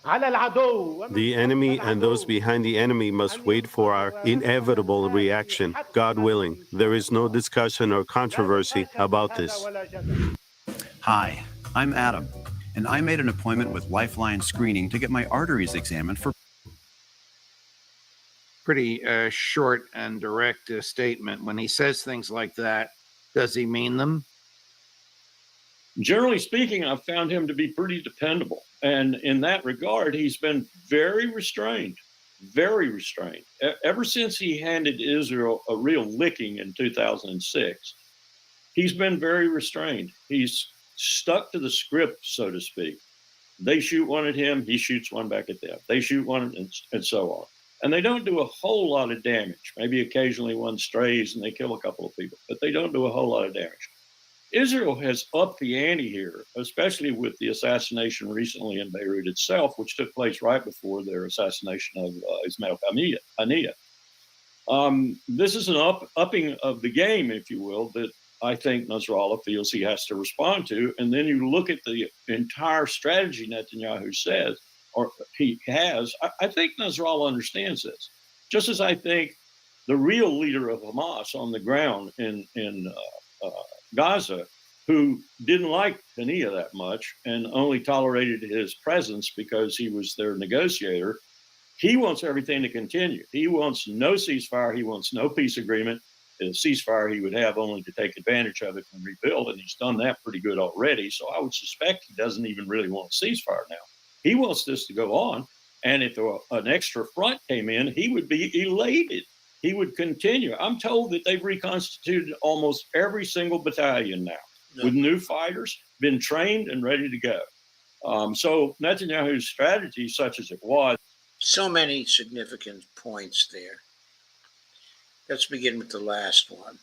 The enemy and those behind the enemy must wait for our inevitable reaction. God willing, there is no discussion or controversy about this. Hi, I'm Adam, and I made an appointment with Lifeline Screening to get my arteries examined for... Pretty short and direct statement. When he says things like that, does he mean them? Generally speaking, I've found him to be pretty dependable. And in that regard, he's been very restrained, very restrained. Ever since he handed Israel a real licking in 2006, he's been very restrained. He's stuck to the script, so to speak. They shoot one at him, he shoots one back at them. They shoot one, and so on. And they don't do a whole lot of damage. Maybe occasionally one strays and they kill a couple of people, but they don't do a whole lot of damage. Israel has upped the ante here, especially with the assassination recently in Beirut itself, which took place right before their assassination of Ismail Haniyeh. This is an upping of the game, if you will, that I think Nasrallah feels he has to respond to. And then you look at the entire strategy Netanyahu says, or he has. I think Nasrallah understands this, just as I think the real leader of Hamas on the ground in Gaza, who didn't like Haniyeh that much and only tolerated his presence because he was their negotiator, he wants everything to continue. He wants no ceasefire. He wants no peace agreement. A ceasefire he would have only to take advantage of it and rebuild, and he's done that pretty good already. So I would suspect he doesn't even really want a ceasefire now. He wants this to go on, and if an extra front came in, he would be elated. He would continue. I'm told that they've reconstituted almost every single battalion now with new fighters, been trained and ready to go. So Netanyahu's strategy, such as it was. So many significant points there. Let's begin with the last one.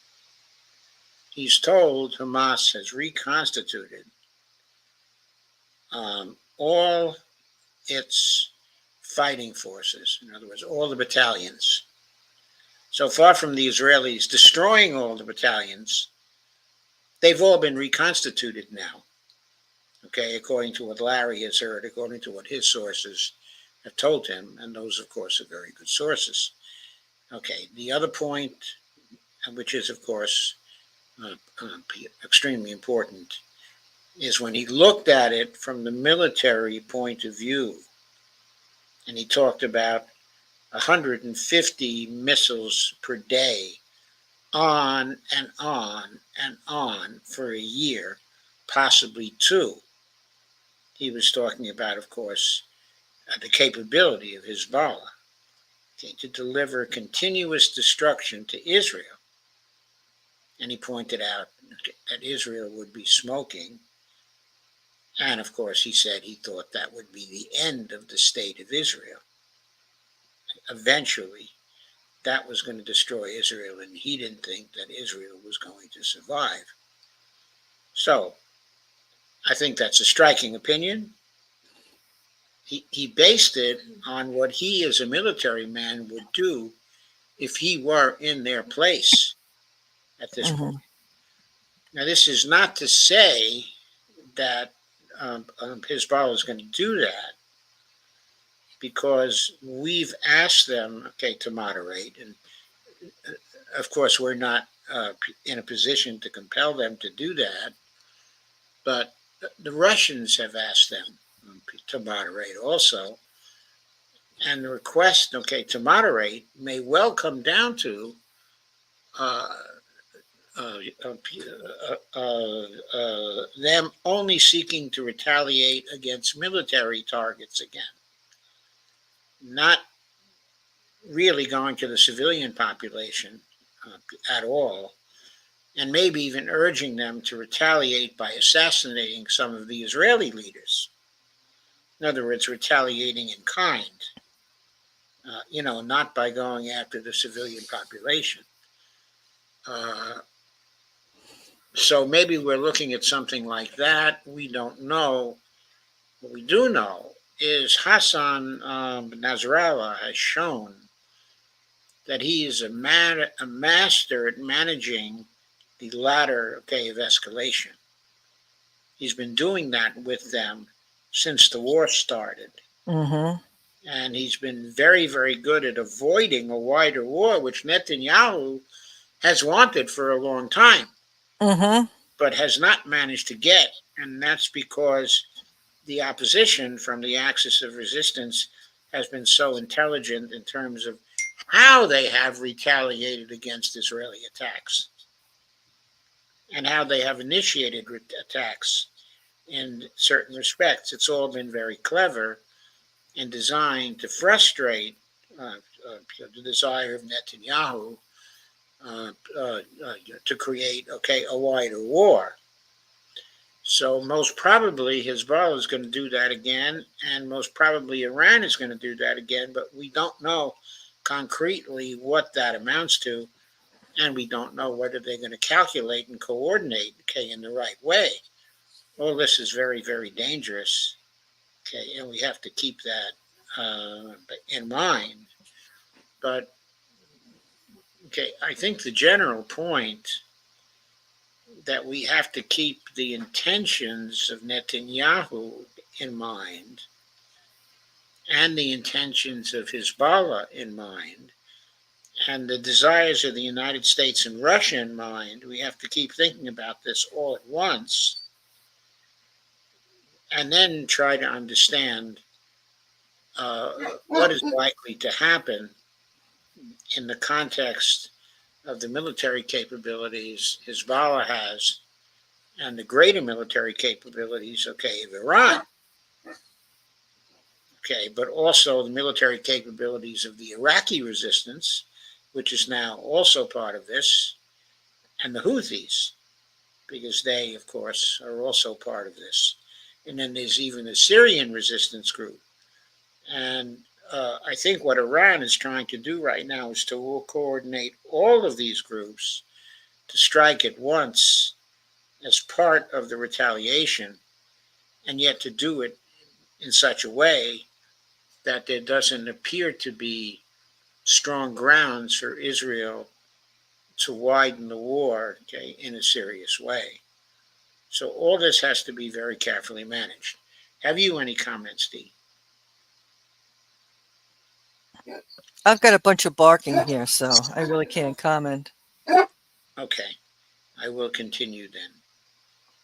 He's told Hamas has reconstituted all its fighting forces, in other words, all the battalions. So far from the Israelis destroying all the battalions, they've all been reconstituted now, okay, according to what Larry has heard, according to what his sources have told him, and those, of course, are very good sources. Okay, the other point, which is, of course, extremely important, is when he looked at it from the military point of view, and he talked about 150 missiles per day on and on and on for a year, possibly 2. He was talking about, of course, the capability of Hezbollah to deliver continuous destruction to Israel. And he pointed out that Israel would be smoking. And of course, he said he thought that would be the end of the state of Israel. Eventually, that was going to destroy Israel, and he didn't think that Israel was going to survive. So, I think that's a striking opinion. He based it on what he, as a military man, would do if he were in their place at this point. Now, this is not to say that Hezbollah is going to do that because we've asked them, okay, to moderate. And of course, we're not in a position to compel them to do that. But the Russians have asked them to moderate also. And the request, okay, to moderate may well come down to them only seeking to retaliate against military targets again, not really going to the civilian population at all, and maybe even urging them to retaliate by assassinating some of the Israeli leaders. In other words, retaliating in kind, not by going after the civilian population. So maybe we're looking at something like that. We don't know. What we do know is Hassan Nasrallah has shown that he is a master at managing the ladder, of escalation. He's been doing that with them since the war started. Mm-hmm. And he's been very, very good at avoiding a wider war, which Netanyahu has wanted for a long time, but has not managed to get. And that's because the opposition from the axis of resistance has been so intelligent in terms of how they have retaliated against Israeli attacks and how they have initiated attacks in certain respects. It's all been very clever and designed to frustrate the desire of Netanyahu to create, a wider war. So most probably Hezbollah is going to do that again, and most probably Iran is going to do that again, but we don't know concretely what that amounts to, and we don't know whether they're going to calculate and coordinate, in the right way. All this is very, very dangerous, and we have to keep that in mind. But, I think the general point that we have to keep the intentions of Netanyahu in mind and the intentions of Hezbollah in mind and the desires of the United States and Russia in mind. We have to keep thinking about this all at once and then try to understand what is likely to happen in the context of the military capabilities Hezbollah has and the greater military capabilities, of Iran. But also the military capabilities of the Iraqi resistance, which is now also part of this, and the Houthis, because they, of course, are also part of this. And then there's even the Syrian resistance group. And I think what Iran is trying to do right now is to coordinate all of these groups to strike at once as part of the retaliation, and yet to do it in such a way that there doesn't appear to be strong grounds for Israel to widen the war, in a serious way. So all this has to be very carefully managed. Have you any comments, Dee? I've got a bunch of barking here, so I really can't comment. Okay, I will continue then.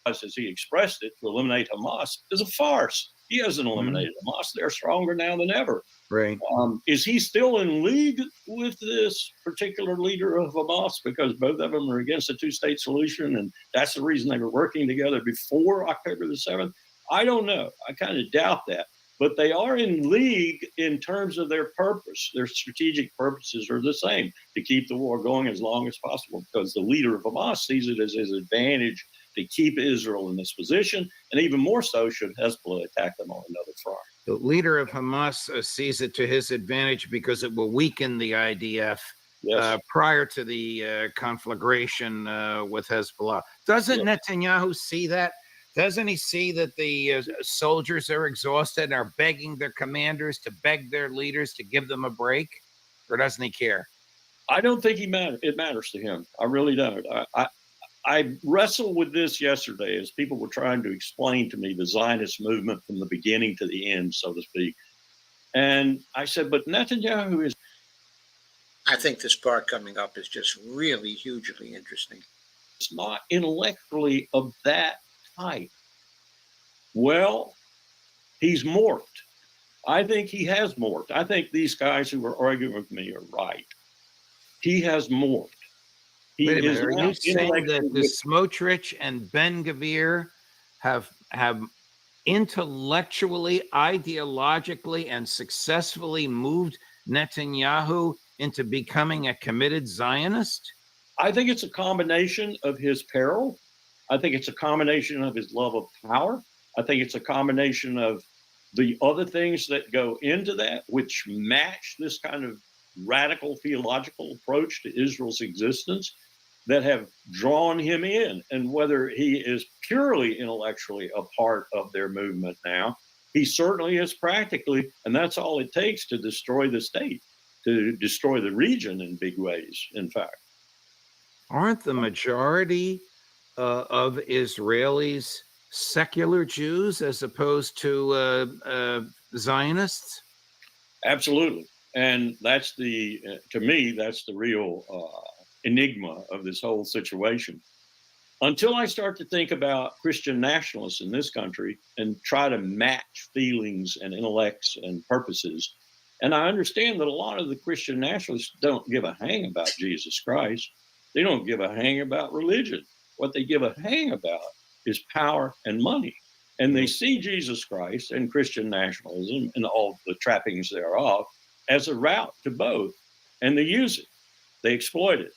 As he expressed it, to eliminate Hamas is a farce. He hasn't eliminated Hamas. They're stronger now than ever. Right. Is he still in league with this particular leader of Hamas? Because both of them are against a two-state solution, and that's the reason they were working together before October the 7th? I don't know. I kind of doubt that. But they are in league in terms of their purpose. Their strategic purposes are the same, to keep the war going as long as possible, because the leader of Hamas sees it as his advantage to keep Israel in this position, and even more so should Hezbollah attack them on another front. The leader of Hamas sees it to his advantage because it will weaken the IDF prior to the conflagration with Hezbollah. Doesn't Netanyahu see that? Doesn't he see that the soldiers are exhausted and are begging their commanders to beg their leaders to give them a break? Or doesn't he care? I don't think it matters to him. I really don't. I wrestled with this yesterday as people were trying to explain to me the Zionist movement from the beginning to the end, so to speak. And I said, but Netanyahu is. I think this part coming up is just really hugely interesting. It's not intellectually of that type. Well, he's morphed. I think he has morphed. I think these guys who are arguing with me are right. He has morphed. Wait a minute. Are you saying that the Smotrich and Ben-Gvir have intellectually, ideologically, and successfully moved Netanyahu into becoming a committed Zionist? I think it's a combination of his peril. I think it's a combination of his love of power. I think it's a combination of the other things that go into that, which match this kind of radical theological approach to Israel's existence, that have drawn him in. And whether he is purely intellectually a part of their movement now, he certainly is practically, and that's all it takes to destroy the state, to destroy the region in big ways, in fact. Aren't the majority of Israelis secular Jews as opposed to Zionists? Absolutely. And that's to me, that's the real enigma of this whole situation. Until I start to think about Christian nationalists in this country and try to match feelings and intellects and purposes, and I understand that a lot of the Christian nationalists don't give a hang about Jesus Christ. They don't give a hang about religion. What they give a hang about is power and money. And they see Jesus Christ and Christian nationalism and all the trappings thereof as a route to both. And they use it. They exploit it.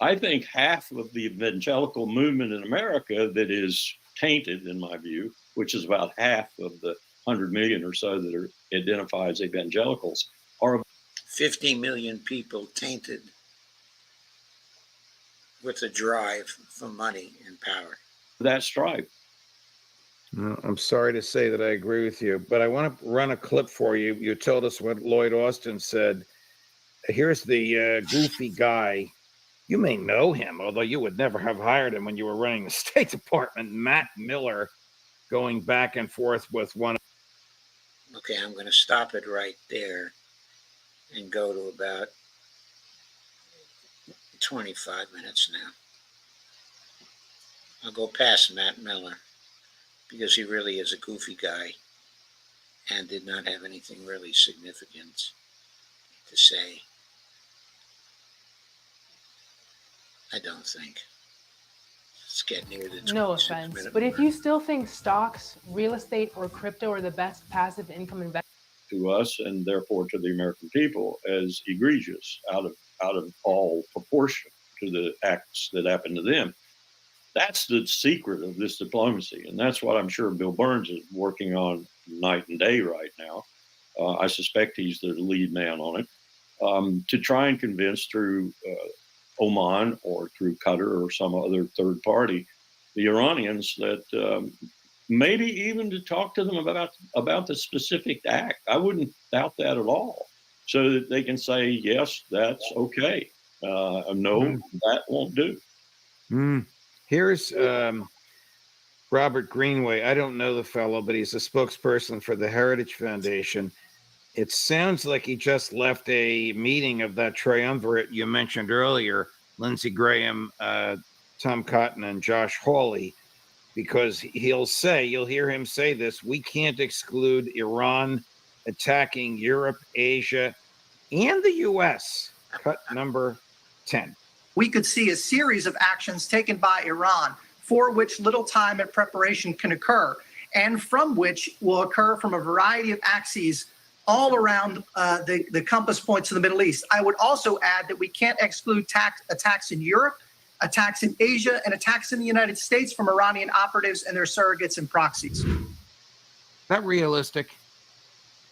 I think half of the evangelical movement in America that is tainted, in my view, which is about half of the 100 million or so that are identified as evangelicals, are 50 million people tainted with a drive for money and power. That stripe. No, I'm sorry to say that I agree with you, but I want to run a clip for you. You told us what Lloyd Austin said. Here's the goofy guy. You may know him, although you would never have hired him when you were running the State Department, Matt Miller, going back and forth with one. Okay, I'm going to stop it right there and go to about 25 minutes now. I'll go past Matt Miller because he really is a goofy guy and did not have anything really significant to say. I don't think. Let's get near the 26 No offense, minute but if mark. you still think stocks, real estate, or crypto are the best passive income investment To us and therefore to the American people as egregious, out of all proportion to the acts that happened to them. That's the secret of this diplomacy, and that's what I'm sure Bill Burns is working on night and day right now. I suspect he's the lead man on it, to try and convince through Oman or through Qatar or some other third party the Iranians that maybe even to talk to them about the specific act. I wouldn't doubt that at all, so that they can say, yes, that's okay. No, that won't do. Here's Robert Greenway. I don't know the fellow, but he's a spokesperson for the Heritage Foundation. It sounds like he just left a meeting of that triumvirate you mentioned earlier, Lindsey Graham, Tom Cotton, and Josh Hawley, because you'll hear him say this: we can't exclude Iran attacking Europe, Asia, and the U.S. Cut number 10. We could see a series of actions taken by Iran for which little time and preparation can occur, and from which will occur from a variety of axes all around the compass points of the Middle East. I would also add that we can't exclude attacks in Europe, attacks in Asia, and attacks in the United States from Iranian operatives and their surrogates and proxies. Is that realistic?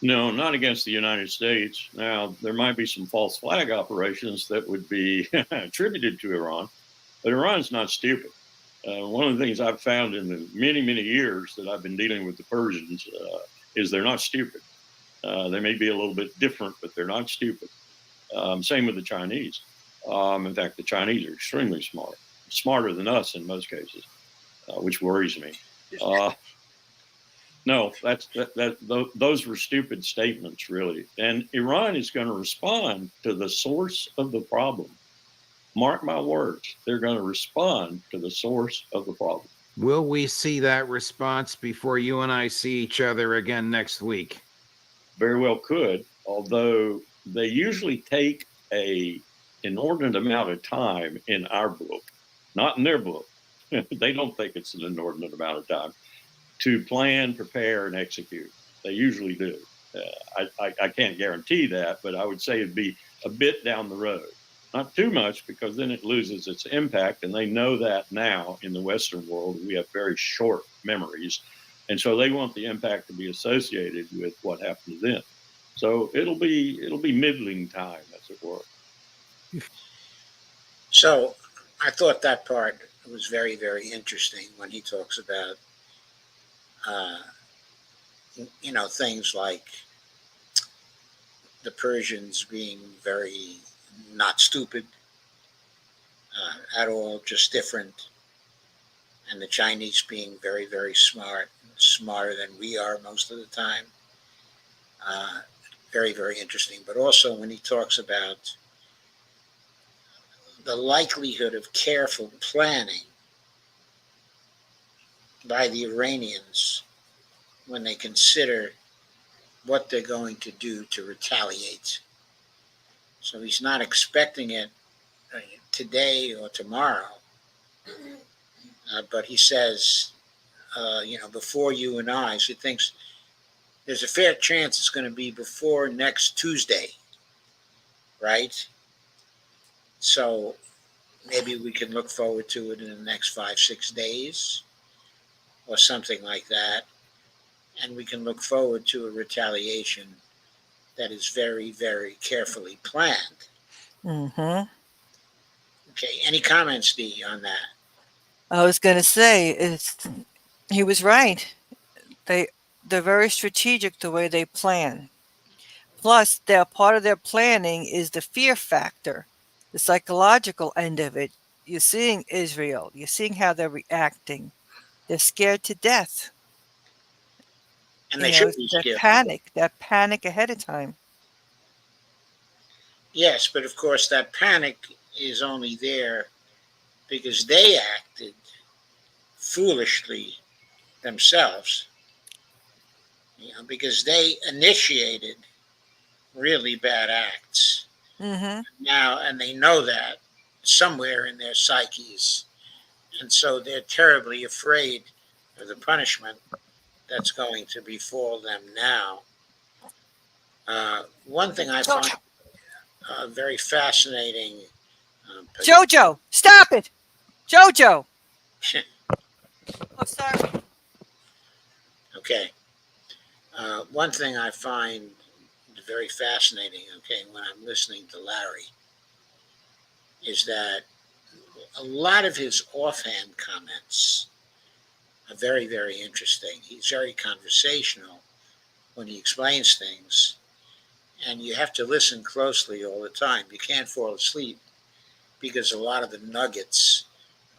No, not against the United States. Now, there might be some false flag operations that would be attributed to Iran, but Iran's not stupid. One of the things I've found in the many, many years that I've been dealing with the Persians is they're not stupid. They may be a little bit different, but they're not stupid. Same with the Chinese. In fact, the Chinese are extremely smart. smarter than us in most cases, which worries me. No, those were stupid statements, really. And Iran is going to respond to the source of the problem. Mark my words, they're going to respond to the source of the problem. Will we see that response before you and I see each other again next week? Very well could, although they usually take an inordinate amount of time in our book, not in their book. They don't think it's an inordinate amount of time to plan, prepare, and execute. They usually do. I can't guarantee that, but I would say it'd be a bit down the road. Not too much, because then it loses its impact, and they know that now in the Western world. We have very short memories, and so they want the impact to be associated with what happened to them. So it'll be middling time, as it were. So I thought that part was very, very interesting when he talks about, things like the Persians being very not stupid at all, just different, and the Chinese being very, very smart, smarter than we are most of the time. Very, very interesting. But also when he talks about the likelihood of careful planning by the Iranians when they consider what they're going to do to retaliate. So he's not expecting it today or tomorrow, but he says, before you and I, so he thinks there's a fair chance it's going to be before next Tuesday, right? So maybe we can look forward to it in the next 5-6 days or something like that. And we can look forward to a retaliation that is very, very carefully planned. Mm-hmm. Okay, any comments, Dee, on that? I was going to say, he was right. They're very strategic the way they plan. Plus, part of their planning is the fear factor, the psychological end of it. You're seeing Israel. You're seeing how they're reacting. They're scared to death. And they should be scared. That panic ahead of time. Yes, but of course that panic is only there because they acted foolishly themselves, because they initiated really bad acts. Mm-hmm. Now, and they know that somewhere in their psyches, and so they're terribly afraid of the punishment that's going to befall them now. One thing I find very fascinating. Jojo, stop it! Jojo! Oh, sorry. Okay. One thing I find very fascinating, when I'm listening to Larry, is that a lot of his offhand comments are very, very interesting. He's very conversational when he explains things, and you have to listen closely all the time. You can't fall asleep because a lot of the nuggets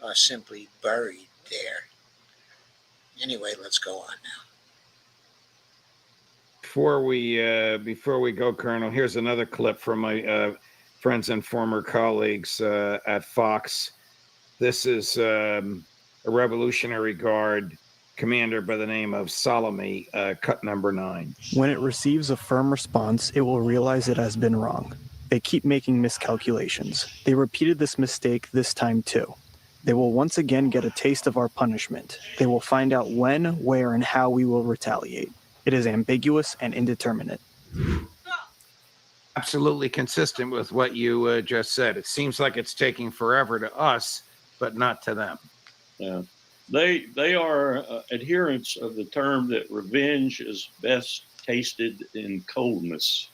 are simply buried there. Anyway, let's go on now. Before we go, Colonel, here's another clip from my friends and former colleagues at Fox. This is a Revolutionary Guard commander by the name of Salome, cut number 9. When it receives a firm response, it will realize it has been wrong. They keep making miscalculations. They repeated this mistake this time too. They will once again get a taste of our punishment. They will find out when, where, and how we will retaliate. It is ambiguous and indeterminate. Absolutely consistent with what you just said. It seems like it's taking forever to us, but not to them. Yeah. They are adherents of the term that revenge is best tasted in coldness.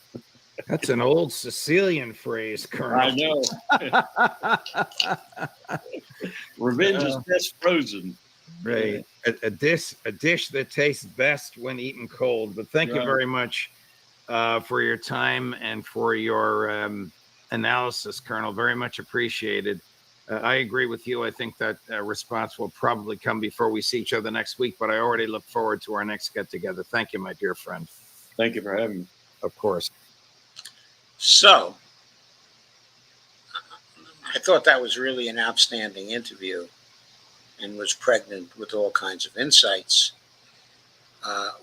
That's an old Sicilian phrase, Colonel. I know. Revenge is best frozen. Right. A dish that tastes best when eaten cold. But thank you very much for your time and for your analysis, Colonel. Very much appreciated. I agree with you. I think that response will probably come before we see each other next week, but I already look forward to our next get-together. Thank you, my dear friend. Thank you for having me. Of course. So, I thought that was really an outstanding interview and was pregnant with all kinds of insights.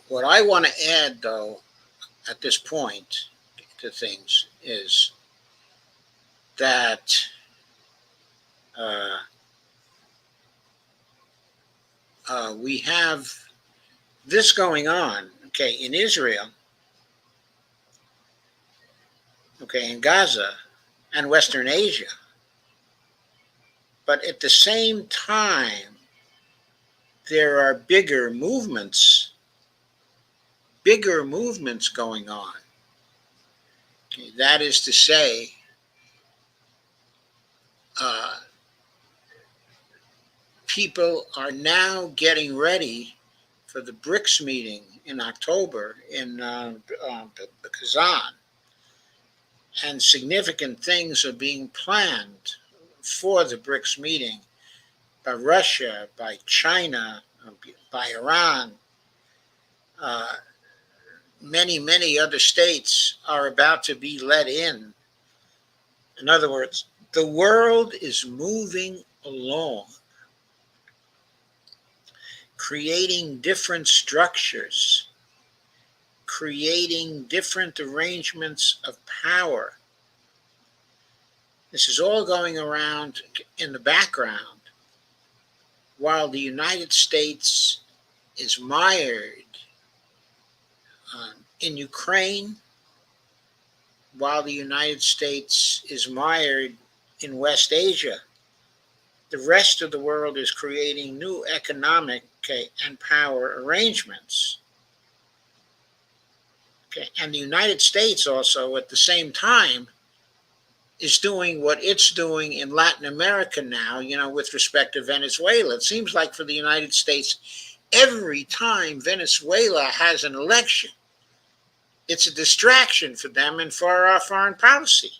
What I want to add, though, at this point to things is that we have this going on, okay, in Israel, okay, in Gaza and Western Asia. But at the same time, there are bigger movements going on. Okay, that is to say, people are now getting ready for the BRICS meeting in October in Kazan, and significant things are being planned for the BRICS meeting by Russia, by China, by Iran. Many other states are about to be let in. In other words, the world is moving along, creating different structures, creating different arrangements of power. This is all going around in the background while the United States is mired in Ukraine, while the United States is mired in West Asia. The rest of the world is creating new economic and power arrangements. Okay. And the United States also, at the same time, is doing what it's doing in Latin America now, with respect to Venezuela. It seems like for the United States, every time Venezuela has an election, it's a distraction for them and for our foreign policy.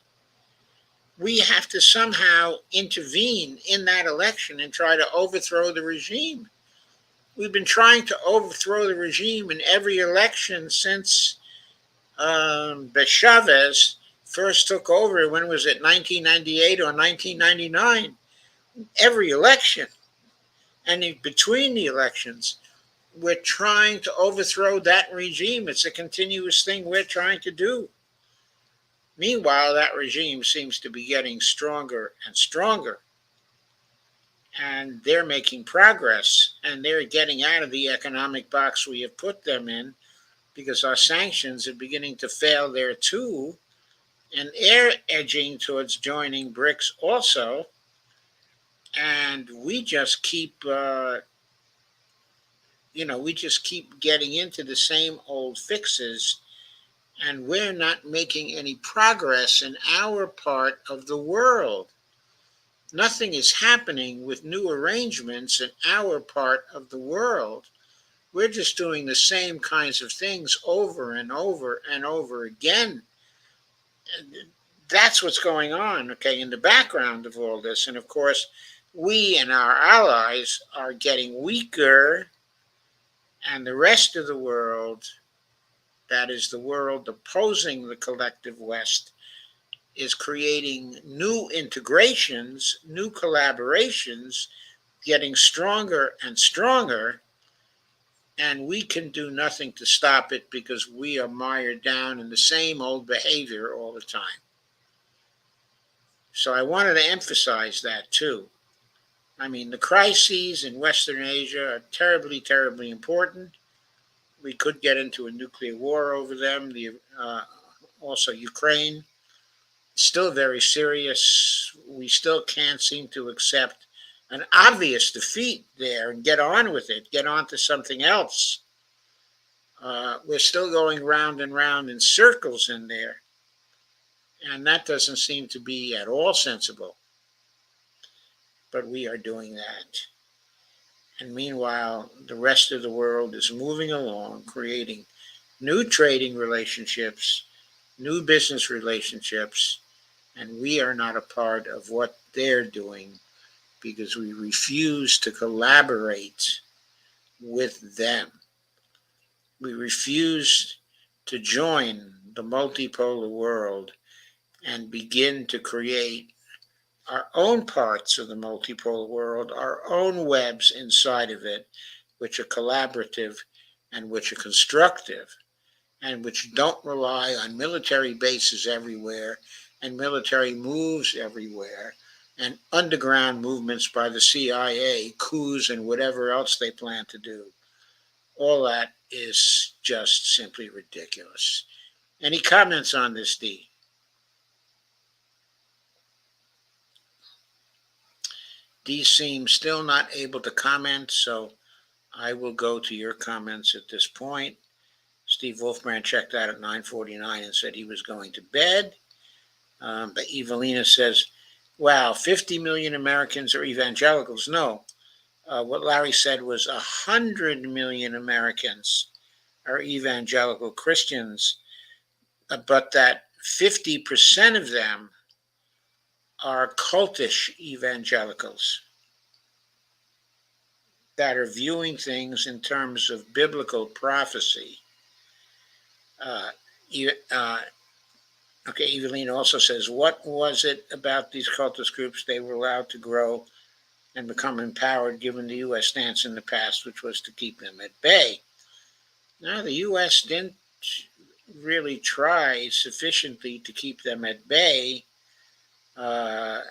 We have to somehow intervene in that election and try to overthrow the regime. We've been trying to overthrow the regime in every election since Chavez first took over. When was it, 1998 or 1999? Every election. And in between the elections, we're trying to overthrow that regime. It's a continuous thing we're trying to do. Meanwhile, that regime seems to be getting stronger and stronger. And they're making progress, and they're getting out of the economic box we have put them in, because our sanctions are beginning to fail there too. And they're edging towards joining BRICS also. And we just keep, we just keep getting into the same old fixes, and we're not making any progress in our part of the world. Nothing is happening with new arrangements in our part of the world. We're just doing the same kinds of things over and over and over again. And that's what's going on, okay, in the background of all this. And of course, we and our allies are getting weaker, and the rest of the world, that is the world opposing the collective West, is creating new integrations, new collaborations, getting stronger and stronger, and we can do nothing to stop it because we are mired down in the same old behavior all the time. So I wanted to emphasize that too. I mean, the crises in Western Asia are terribly, terribly important. We could get into a nuclear war over them. Also Ukraine, still very serious. We still can't seem to accept an obvious defeat there and get on with it, get on to something else. We're still going round and round in circles in there. And that doesn't seem to be at all sensible. But we are doing that. And meanwhile, the rest of the world is moving along, creating new trading relationships, new business relationships, and we are not a part of what they're doing because we refuse to collaborate with them. We refuse to join the multipolar world and begin to create our own parts of the multipolar world, our own webs inside of it, which are collaborative and which are constructive and which don't rely on military bases everywhere and military moves everywhere and underground movements by the CIA, coups, and whatever else they plan to do. All that is just simply ridiculous. Any comments on this, Dee? Dee seems still not able to comment, so I will go to your comments at this point. Steve Wolfman checked out at 9:49 and said he was going to bed. But Evelina says, wow, 50 million Americans are evangelicals. No, what Larry said was 100 million Americans are evangelical Christians, but that 50% of them are cultish evangelicals that are viewing things in terms of biblical prophecy. Okay, Evelyn also says, what was it about these cultist groups they were allowed to grow and become empowered given the U.S. stance in the past, which was to keep them at bay? Now, the U.S. didn't really try sufficiently to keep them at bay. As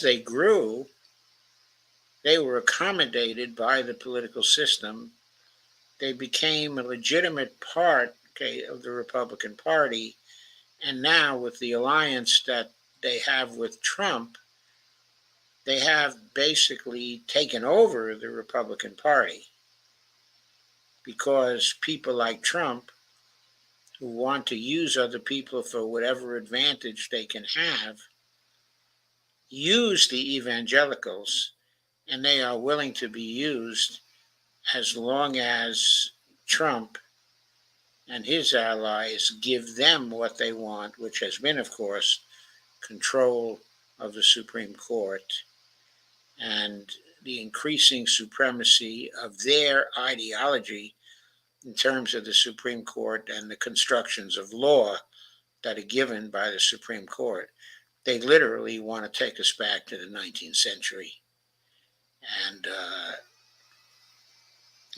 they grew, they were accommodated by the political system. They became a legitimate part, of the Republican Party. And now with the alliance that they have with Trump, they have basically taken over the Republican Party because people like Trump, who want to use other people for whatever advantage they can have, use the evangelicals, and they are willing to be used as long as Trump and his allies give them what they want, which has been, of course, control of the Supreme Court and the increasing supremacy of their ideology in terms of the Supreme Court and the constructions of law that are given by the Supreme Court. They literally want to take us back to the 19th century. And,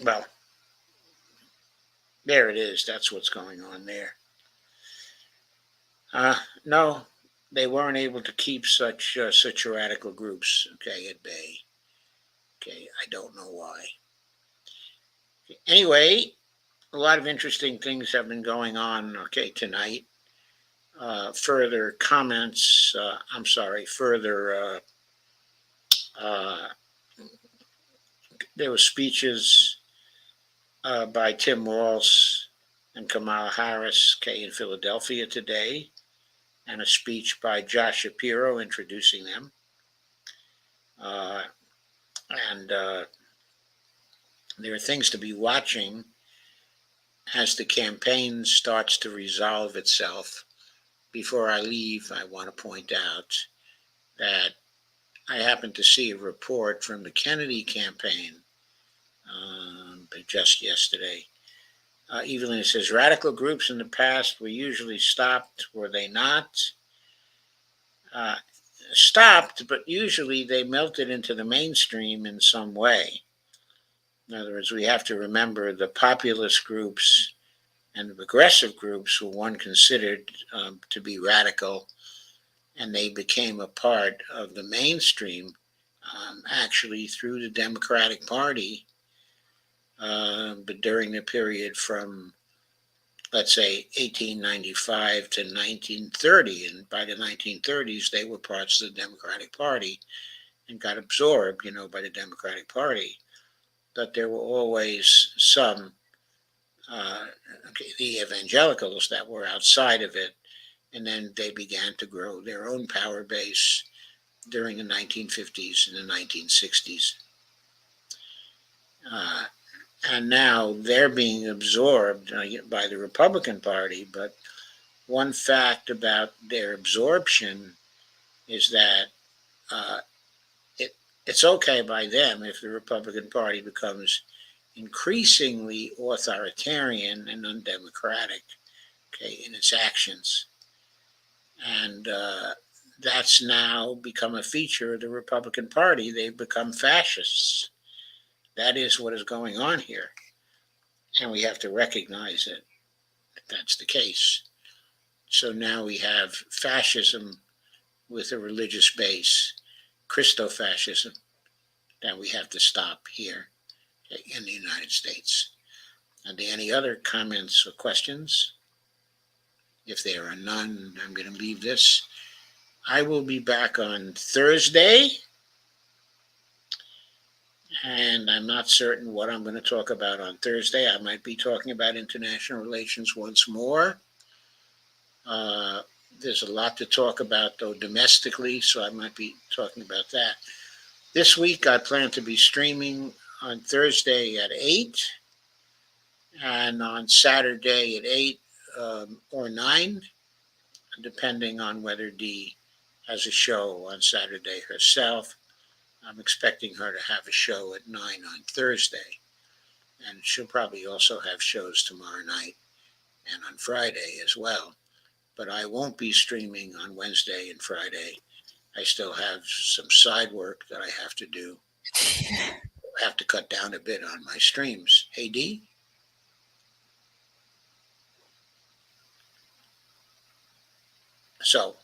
well, there it is. That's what's going on there. No, they weren't able to keep such radical groups, at bay. I don't know why. Anyway, a lot of interesting things have been going on, tonight. Further comments, there were speeches by Tim Walz and Kamala Harris, in Philadelphia today, and a speech by Josh Shapiro introducing them. And there are things to be watching as the campaign starts to resolve itself. Before I leave, I want to point out that I happened to see a report from the Kennedy campaign just yesterday. Evelyn says, radical groups in the past were usually stopped, were they not? Stopped, but usually they melted into the mainstream in some way. In other words, we have to remember the populist groups and the progressive groups were one considered to be radical, and they became a part of the mainstream, actually through the Democratic Party, but during the period from, let's say, 1895 to 1930. And by the 1930s, they were parts of the Democratic Party and got absorbed, by the Democratic Party. But there were always some, the evangelicals that were outside of it. And then they began to grow their own power base during the 1950s and the 1960s. And now they're being absorbed by the Republican Party. But one fact about their absorption is that it's okay by them if the Republican Party becomes increasingly authoritarian and undemocratic, okay, in its actions. And that's now become a feature of the Republican Party. They've become fascists. That is what is going on here. And we have to recognize it, that that's the case. So now we have fascism with a religious base, Christo-fascism, that we have to stop here in the United States. Are there any other comments or questions? If there are none, I'm going to leave this. I will be back on Thursday, and I'm not certain what I'm going to talk about on Thursday. I might be talking about international relations once more. There's a lot to talk about, though, domestically, so I might be talking about that. This week, I plan to be streaming on Thursday at 8, and on Saturday at 8 or 9, depending on whether Dee has a show on Saturday herself. I'm expecting her to have a show at 9 on Thursday, and she'll probably also have shows tomorrow night and on Friday as well. But I won't be streaming on Wednesday and Friday. I still have some side work that I have to do. I have to cut down a bit on my streams. Hey, Dee? So,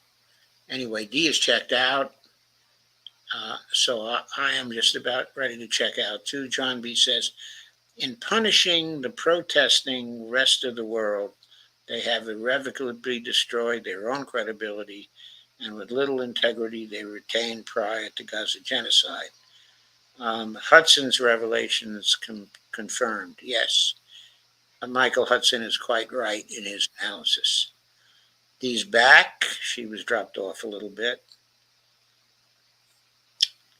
anyway, Dee is checked out. So I am just about ready to check out too. John B. says, in punishing the protesting rest of the world, they have irrevocably destroyed their own credibility, and with little integrity they retained prior to Gaza genocide. Hudson's revelations confirmed, yes. Michael Hudson is quite right in his analysis. Dee's back. She was dropped off a little bit.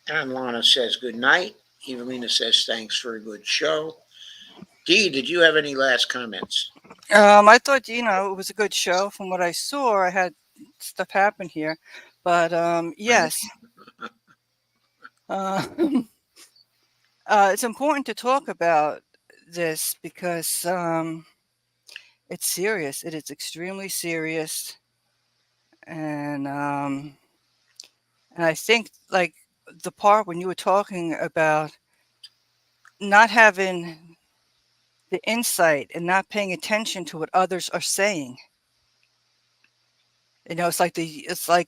And Lana says good night. Evelina says thanks for a good show. Dee, did you have any last comments? I thought, it was a good show. From what I saw, I had stuff happen here. But yes. It's important to talk about this because it's serious. It is extremely serious. And I think, like, the part when you were talking about not having the insight and not paying attention to what others are saying. It's like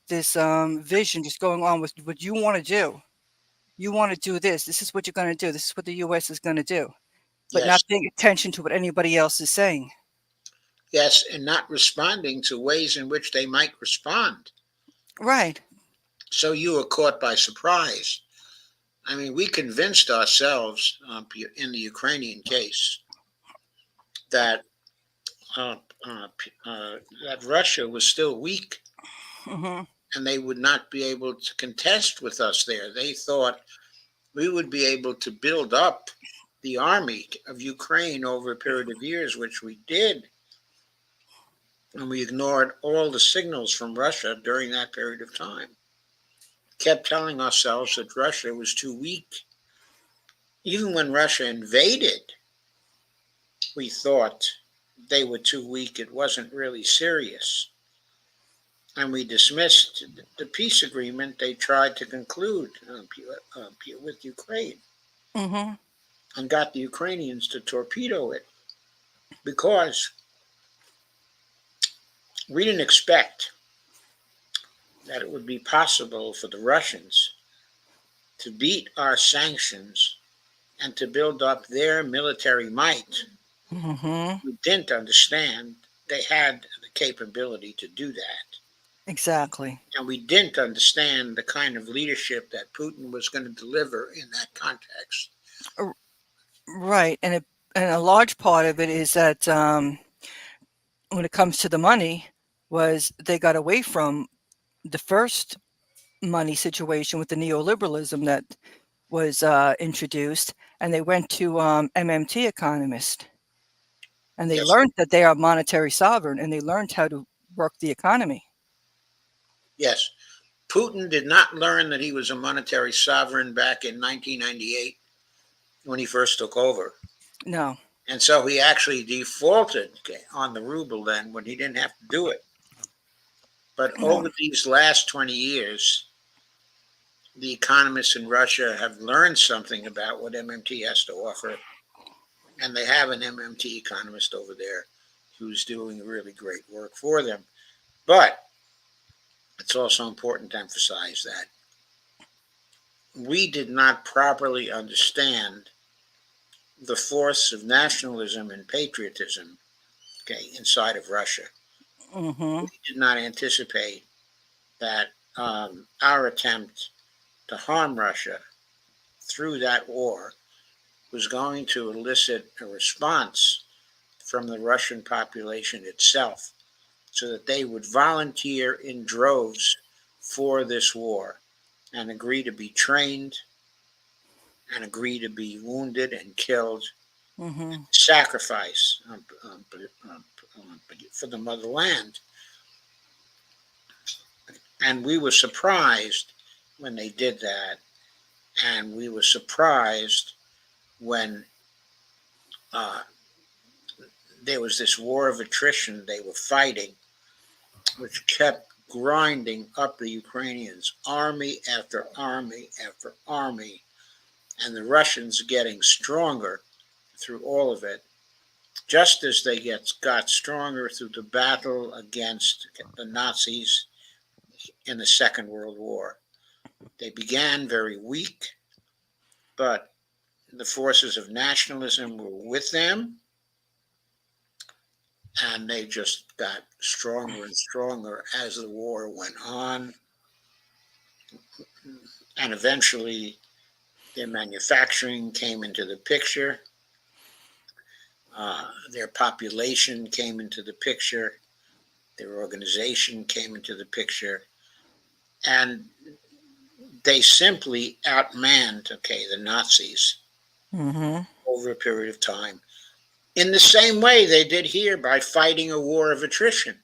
this vision just going on with what you want to do. You want to do this. This is what you're going to do. This is what the U.S. is going to do. But not paying attention to what anybody else is saying. Yes, and not responding to ways in which they might respond. Right. So you were caught by surprise. I mean, we convinced ourselves in the Ukrainian case that that Russia was still weak, and they would not be able to contest with us there. They thought we would be able to build up the army of Ukraine over a period of years, which we did. And we ignored all the signals from Russia during that period of time. Kept telling ourselves that Russia was too weak. Even when Russia invaded, we thought they were too weak. It wasn't really serious. And we dismissed the peace agreement they tried to conclude with Ukraine. And got the Ukrainians to torpedo it because we didn't expect that it would be possible for the Russians to beat our sanctions and to build up their military might. We didn't understand they had the capability to do that. Exactly. And we didn't understand the kind of leadership that Putin was going to deliver in that context. Right. And a large part of it is that when it comes to the money, was they got away from the first money situation with the neoliberalism that was introduced, and they went to MMT economists. And they learned that they are monetary sovereign, and they learned how to work the economy. Yes. Putin did not learn that he was a monetary sovereign back in 1998 when he first took over. No. And so he actually defaulted on the ruble then when he didn't have to do it. But over these last 20 years, the economists in Russia have learned something about what MMT has to offer. And they have an MMT economist over there who's doing really great work for them. But it's also important to emphasize that we did not properly understand the force of nationalism and patriotism, inside of Russia. Mm-hmm. We did not anticipate that our attempt to harm Russia through that war was going to elicit a response from the Russian population itself so that they would volunteer in droves for this war and agree to be trained and agree to be wounded and killed, sacrifice for the motherland. And we were surprised when they did that. And we were surprised when there was this war of attrition they were fighting, which kept grinding up the Ukrainians, army after army after army, and the Russians getting stronger through all of it, just as they got stronger through the battle against the Nazis in the Second World War. They began very weak, but the forces of nationalism were with them, and they just got stronger and stronger as the war went on. And eventually, their manufacturing came into the picture. Their population came into the picture. Their organization came into the picture. And they simply outmanned, the Nazis over a period of time, in the same way they did here by fighting a war of attrition.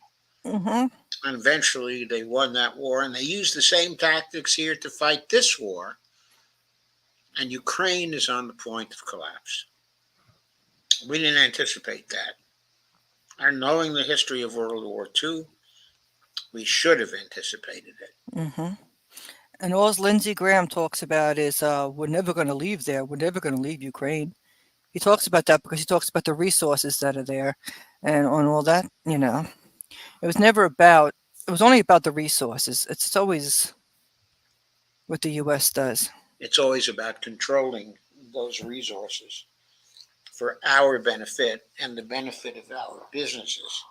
And eventually they won that war, and they used the same tactics here to fight this war. And Ukraine is on the point of collapse. We didn't anticipate that. And knowing the history of World War II, we should have anticipated it. And all Lindsey Graham talks about is we're never going to leave there. We're never going to leave Ukraine. He talks about that because he talks about the resources that are there and on all that, It was never about, it was only about the resources. It's always what the U.S. does. It's always about controlling those resources for our benefit and the benefit of our businesses.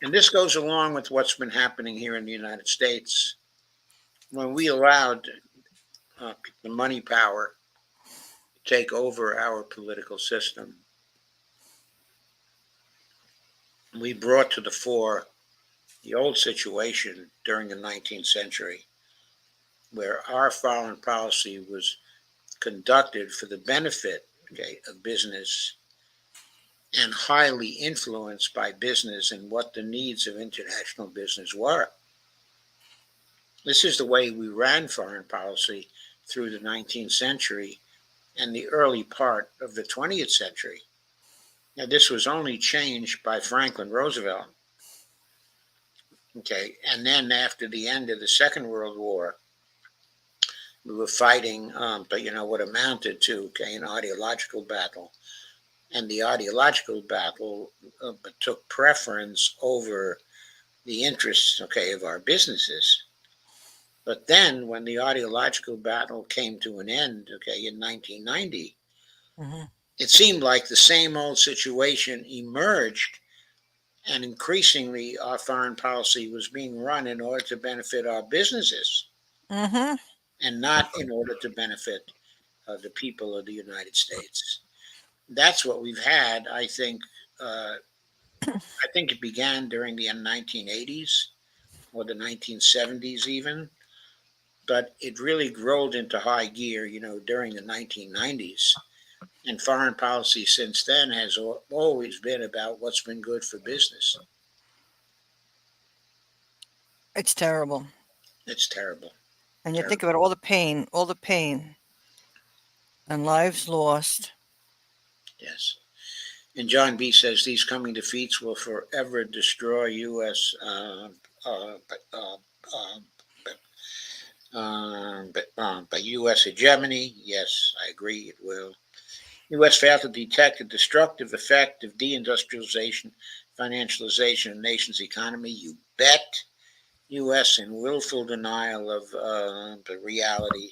And this goes along with what's been happening here in the United States. When we allowed the money power to take over our political system, we brought to the fore the old situation during the 19th century, where our foreign policy was conducted for the benefit of business and highly influenced by business and what the needs of international business were. This is the way we ran foreign policy through the 19th century and the early part of the 20th century. Now, this was only changed by Franklin Roosevelt. And then after the end of the Second World War, we were fighting, what amounted to an ideological battle. And the ideological battle took preference over the interests, of our businesses. But then when the ideological battle came to an end, in 1990, it seemed like the same old situation emerged. And increasingly, our foreign policy was being run in order to benefit our businesses and not in order to benefit the people of the United States. That's what we've had, I think. I think it began during the 1980s or the 1970s even, but it really rolled into high gear, during the 1990s. And foreign policy since then has always been about what's been good for business. It's terrible. It's terrible. And you think about all the pain, and lives lost. Yes. And John B. says these coming defeats will forever destroy U.S. By U.S. hegemony. Yes, I agree. It will. U.S. failed to detect the destructive effect of deindustrialization, financialization of the nation's economy. You bet. U.S. in willful denial of the reality,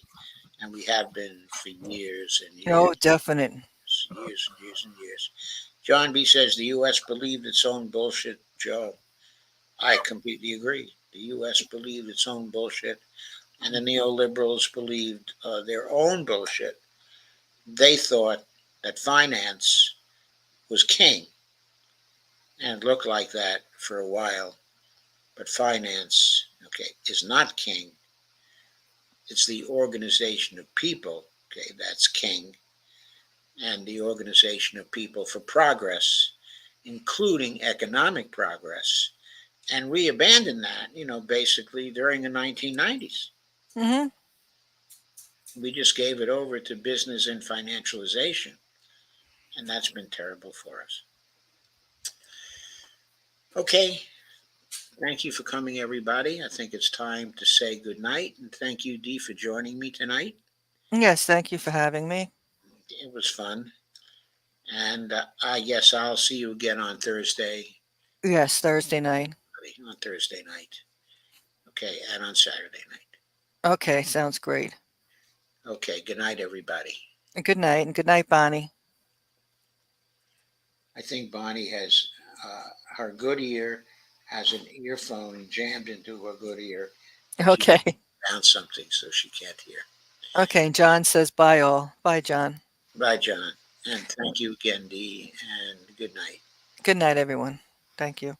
and we have been for years and years. Oh, definite. Years and years and years. John B. says the U.S. believed its own bullshit. Joe, I completely agree. The U.S. believed its own bullshit, and the neoliberals believed their own bullshit. They thought that finance was king, and it looked like that for a while. But finance, okay, is not king. It's the organization of people, okay, that's king, and the organization of people for progress, including economic progress. And we abandoned that, basically during the 1990s. Mm-hmm. We just gave it over to business and financialization, and that's been terrible for us. Okay. Thank you for coming, everybody. I think it's time to say goodnight. And thank you, Dee, for joining me tonight. Yes, thank you for having me. It was fun. And I guess I'll see you again on Thursday. Yes, Thursday night. On Thursday night. Okay, and on Saturday night. Okay, sounds great. Okay, good night, everybody. Good night, and good night, Bonnie. I think Bonnie has her good ear has an earphone jammed into her good ear. Okay. She found something so she can't hear. Okay, and John says bye all. Bye, John. Bye, John. And thank you again, Dee, and good night. Good night, everyone. Thank you.